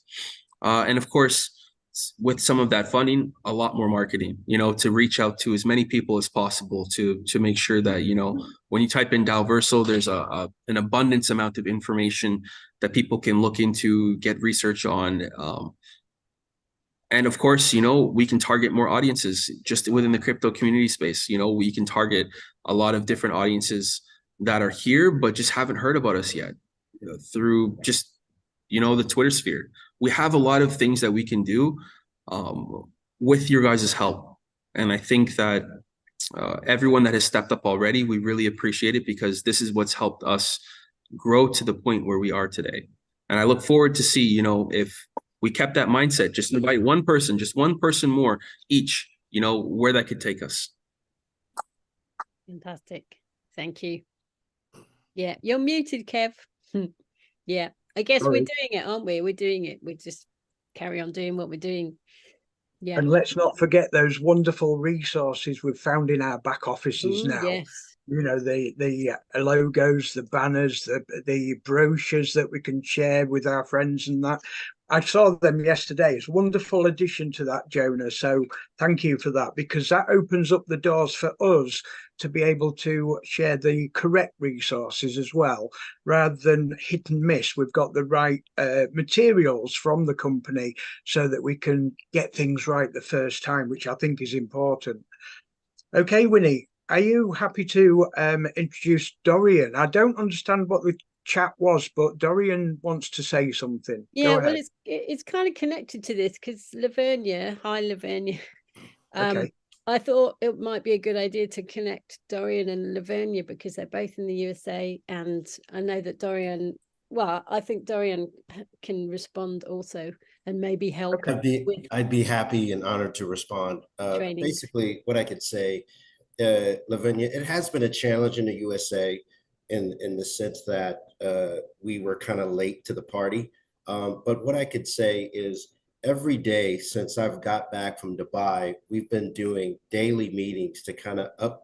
And of course, with some of that funding, a lot more marketing, you know, to reach out to as many people as possible to make sure that, you know, when you type in Dalversal, there's an abundance amount of information that people can look into, get research on. And of course, you know, we can target more audiences just within the crypto community space. You know, we can target a lot of different audiences that are here, but just haven't heard about us yet, you know, through just, you know, the Twitter sphere. We have a lot of things that we can do with your guys' help. And I think that everyone that has stepped up already, we really appreciate it, because this is what's helped us grow to the point where we are today. And I look forward to see, you know, if we kept that mindset, just invite one person, just one person more each, you know, where that could take us. Fantastic. Thank you. Yeah, you're muted, Kev. Yeah, I guess we're doing it, aren't we? We're doing it. We just carry on doing what we're doing. Yeah. And let's not forget those wonderful resources we've found in our back offices now. Yes. You know, the logos, the banners, the brochures that we can share with our friends and that. I saw them yesterday. It's a wonderful addition to that, Jonah. So thank you for that, because that opens up the doors for us to be able to share the correct resources as well, rather than hit and miss. We've got the right materials from the company so that we can get things right the first time, which I think is important. Okay, Winnie, are you happy to introduce Dorian? I don't understand what the chat was, but Dorian wants to say something. Yeah, Go well, ahead. it's kind of connected to this because Lavernia, hi Lavernia. Okay. I thought it might be a good idea to connect Dorian and Lavernia because they're both in the USA, and I know that Dorian. Well, I think Dorian can respond also and maybe help with I'd be happy and honored to respond. trainings. Basically, what I could say, Lavinia, it has been a challenge in the USA in the sense that we were kind of late to the party. But what I could say is every day since I've got back from Dubai, we've been doing daily meetings to kind of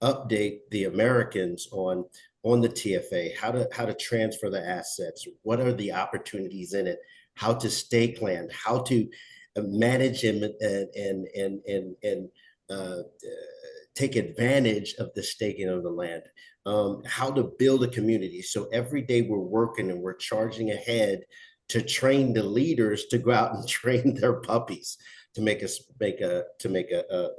update the Americans on the TFA, how to transfer the assets, what are the opportunities in it, how to stay planned, how to manage and take advantage of the staking of the land, how to build a community. So every day we're working and we're charging ahead to train the leaders to go out and train their puppies to make a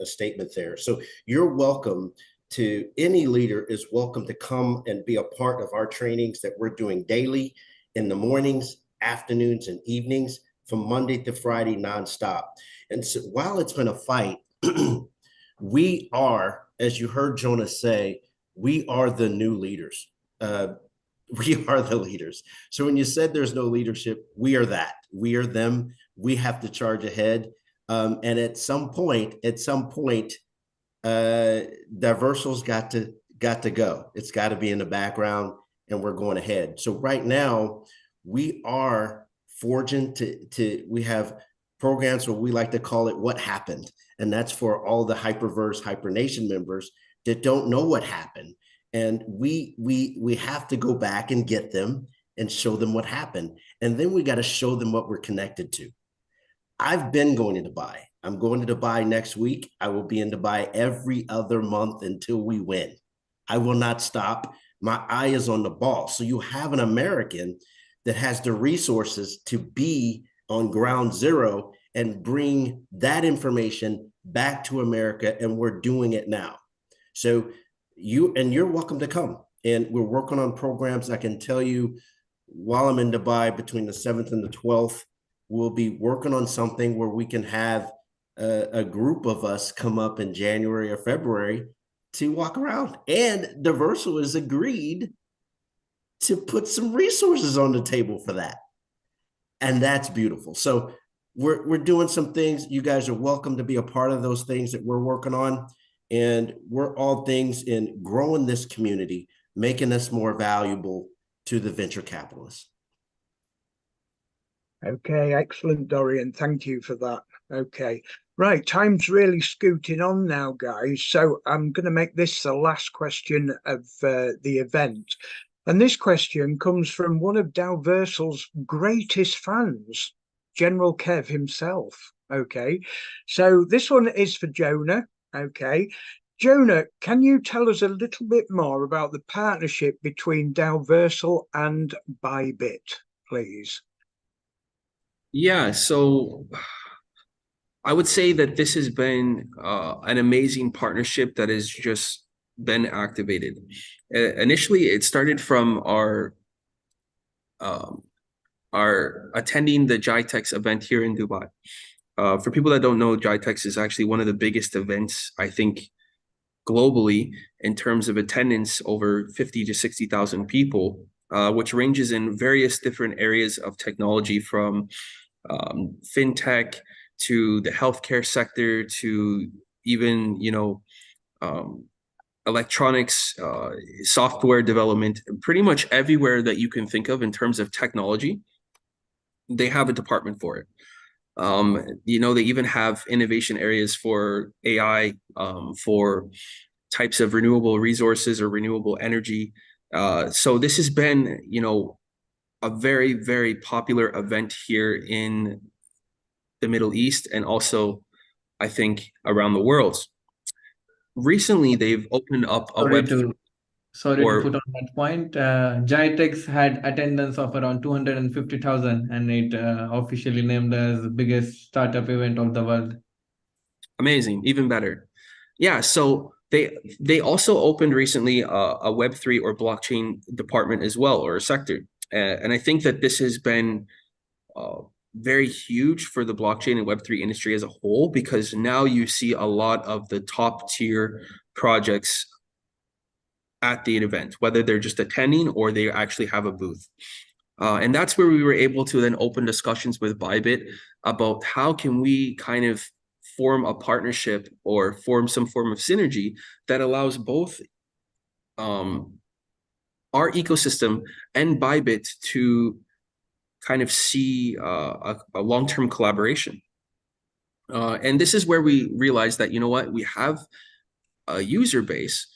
statement there. So you're welcome to, any leader is welcome to come and be a part of our trainings that we're doing daily in the mornings, afternoons, and evenings from Monday to Friday nonstop. And so while it's been a fight, we are, as you heard Jonah say, we are the new leaders. We are the leaders. So when you said there's no leadership, we are that. We are them. We have to charge ahead. And at some point, Diversal's got to go. It's got to be in the background, and we're going ahead. So right now, we are forging we have programs where we like to call it What Happened. And that's for all the Hyperverse Hypernation members that don't know what happened. And we have to go back and get them and show them what happened. And then we got to show them what we're connected to. I've been going to Dubai. I'm going to Dubai next week. I will be in Dubai every other month until we win. I will not stop. My eye is on the ball. So you have an American that has the resources to be on ground zero and bring that information back to America. And we're doing it now. So you're welcome to come. And we're working on programs. I can tell you while I'm in Dubai between the 7th and the 12th, we'll be working on something where we can have a group of us come up in January or February to walk around. And Diversal has agreed to put some resources on the table for that. And that's beautiful. So we're doing some things. You guys are welcome to be a part of those things that we're working on. And we're all things in growing this community, making us more valuable to the venture capitalists. Okay, excellent, Dorian. Thank you for that. Okay, right, time's really scooting on now, guys. So I'm going to make this the last question of the event. And this question comes from one of Dalversal's greatest fans, General Kev himself. Okay, so this one is for Jonah. Okay, Jonah, can you tell us a little bit more about the partnership between Dalversal and Bybit, please? Yeah, so I would say that this has been an amazing partnership that has just been activated. Initially, it started from our attending the GITEX event here in Dubai. For people that don't know, GITEX is actually one of the biggest events, I think, globally in terms of attendance, over 50 to 60,000 people, which ranges in various different areas of technology, from fintech to the healthcare sector to even, electronics, software development, pretty much everywhere that you can think of in terms of technology, they have a department for it. They even have innovation areas for AI, for types of renewable resources or renewable energy. So this has been, a very, very popular event here in the Middle East and also, I think, around the world. Recently, they've opened up a Sorry to put on that point. GITEX had attendance of around 250,000 and it officially named as the biggest startup event of the world. Amazing, even better. Yeah, so they also opened recently a Web3 or blockchain department as well, or a sector. And I think that this has been very huge for the blockchain and Web3 industry as a whole, because now you see a lot of the top tier projects at the event, whether they're just attending or they actually have a booth. And that's where we were able to then open discussions with Bybit about how can we kind of form a partnership or form some form of synergy that allows both our ecosystem and Bybit to kind of see a long-term collaboration. And this is where we realized that, you know what, we have a user base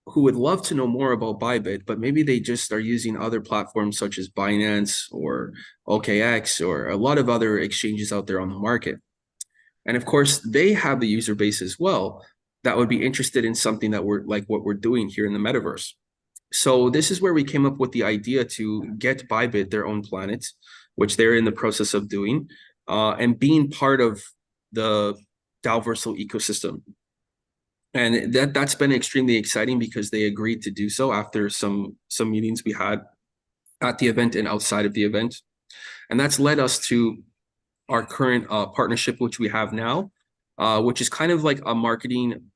who would love to know more about Bybit, but maybe they just are using other platforms such as Binance or OKX or a lot of other exchanges out there on the market. And of course, they have the user base as well that would be interested in something that we're like what we're doing here in the metaverse. So this is where we came up with the idea to get Bybit their own planet, which they're in the process of doing, and being part of the Dalversal ecosystem. And that's been extremely exciting because they agreed to do so after some meetings we had at the event and outside of the event. And that's led us to our current partnership, which we have now, which is kind of like a marketing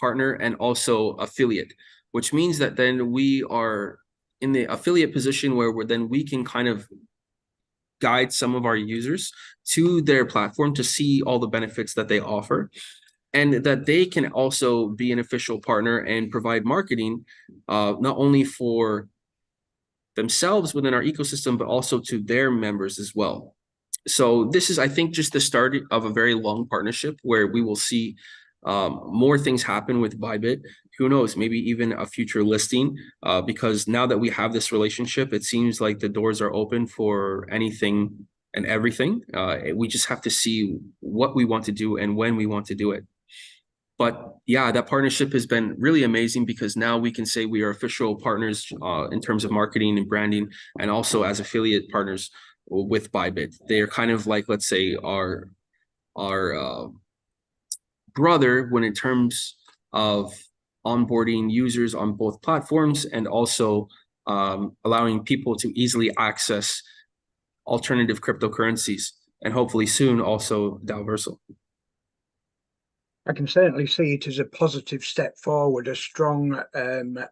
partner and also affiliate, which means that then we are in the affiliate position where we can kind of guide some of our users to their platform to see all the benefits that they offer, and that they can also be an official partner and provide marketing, not only for themselves within our ecosystem, but also to their members as well. So this is, I think, just the start of a very long partnership where we will see more things happen with Bybit. Who knows, maybe even a future listing, because now that we have this relationship, it seems like the doors are open for anything and everything. We just have to see what we want to do and when we want to do it. But yeah, that partnership has been really amazing because now we can say we are official partners in terms of marketing and branding, and also as affiliate partners with Bybit. They are kind of like, let's say, our brother when in terms of onboarding users on both platforms and also allowing people to easily access alternative cryptocurrencies, and hopefully soon also Dalversal. I can certainly see it as a positive step forward, a strong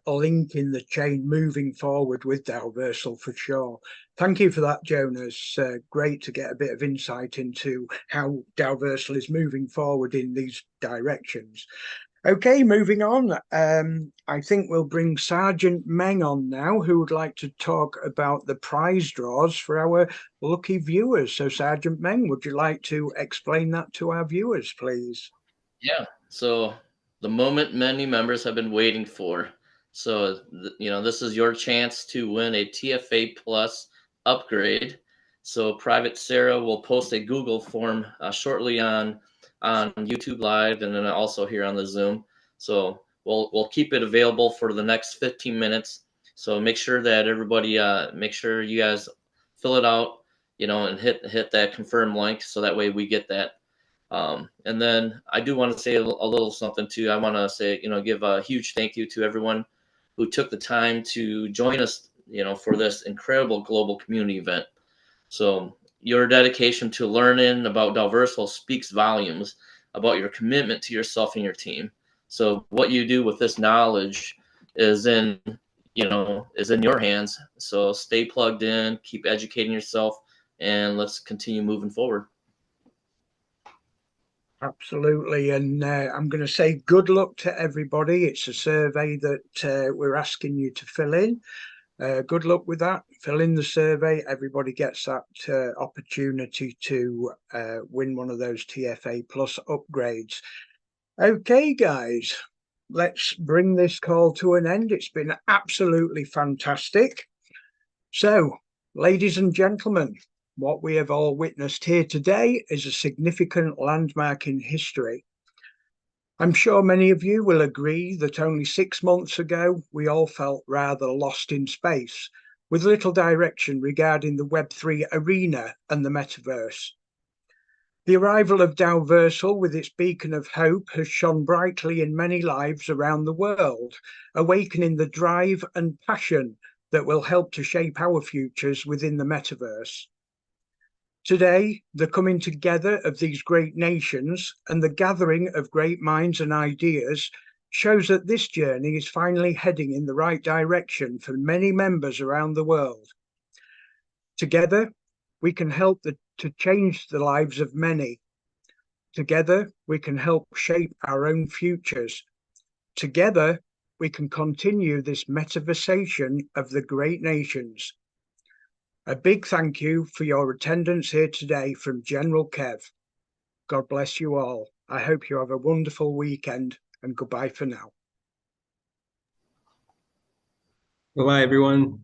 link in the chain moving forward with Dalversal for sure. Thank you for that, Jonas. Great to get a bit of insight into how Dalversal is moving forward in these directions. Okay, moving on. I think we'll bring Sergeant Meng on now, who would like to talk about the prize draws for our lucky viewers. So Sergeant Meng, would you like to explain that to our viewers, please? Yeah, so the moment many members have been waiting for. So, this is your chance to win a TFA Plus upgrade. So Private Sarah will post a Google form shortly on YouTube Live and then also here on the Zoom. So we'll keep it available for the next 15 minutes. So make sure that everybody, make sure you guys fill it out, and hit that confirm link so that way we get that. And then I do want to say a little something too. I want to say, give a huge thank you to everyone who took the time to join us, for this incredible global community event. So your dedication to learning about Dalversal speaks volumes about your commitment to yourself and your team. So what you do with this knowledge is in your hands. So stay plugged in, keep educating yourself, and let's continue moving forward. Absolutely, and I'm going to say good luck to everybody. It's a survey that we're asking you to fill in. Good luck with that. Fill in the survey. Everybody gets that opportunity to win one of those TFA Plus upgrades. Okay, guys, let's bring this call to an end. It's been absolutely fantastic. So, ladies and gentlemen, what we have all witnessed here today is a significant landmark in history. I'm sure many of you will agree that only 6 months ago, we all felt rather lost in space, with little direction regarding the Web3 arena and the metaverse. The arrival of Dalversal with its beacon of hope has shone brightly in many lives around the world, awakening the drive and passion that will help to shape our futures within the metaverse. Today, the coming together of these great nations and the gathering of great minds and ideas shows that this journey is finally heading in the right direction for many members around the world. Together, we can help to change the lives of many. Together, we can help shape our own futures. Together, we can continue this metaversation of the great nations. A big thank you for your attendance here today from General Kev. God bless you all. I hope you have a wonderful weekend, and goodbye for now. Bye-bye, everyone.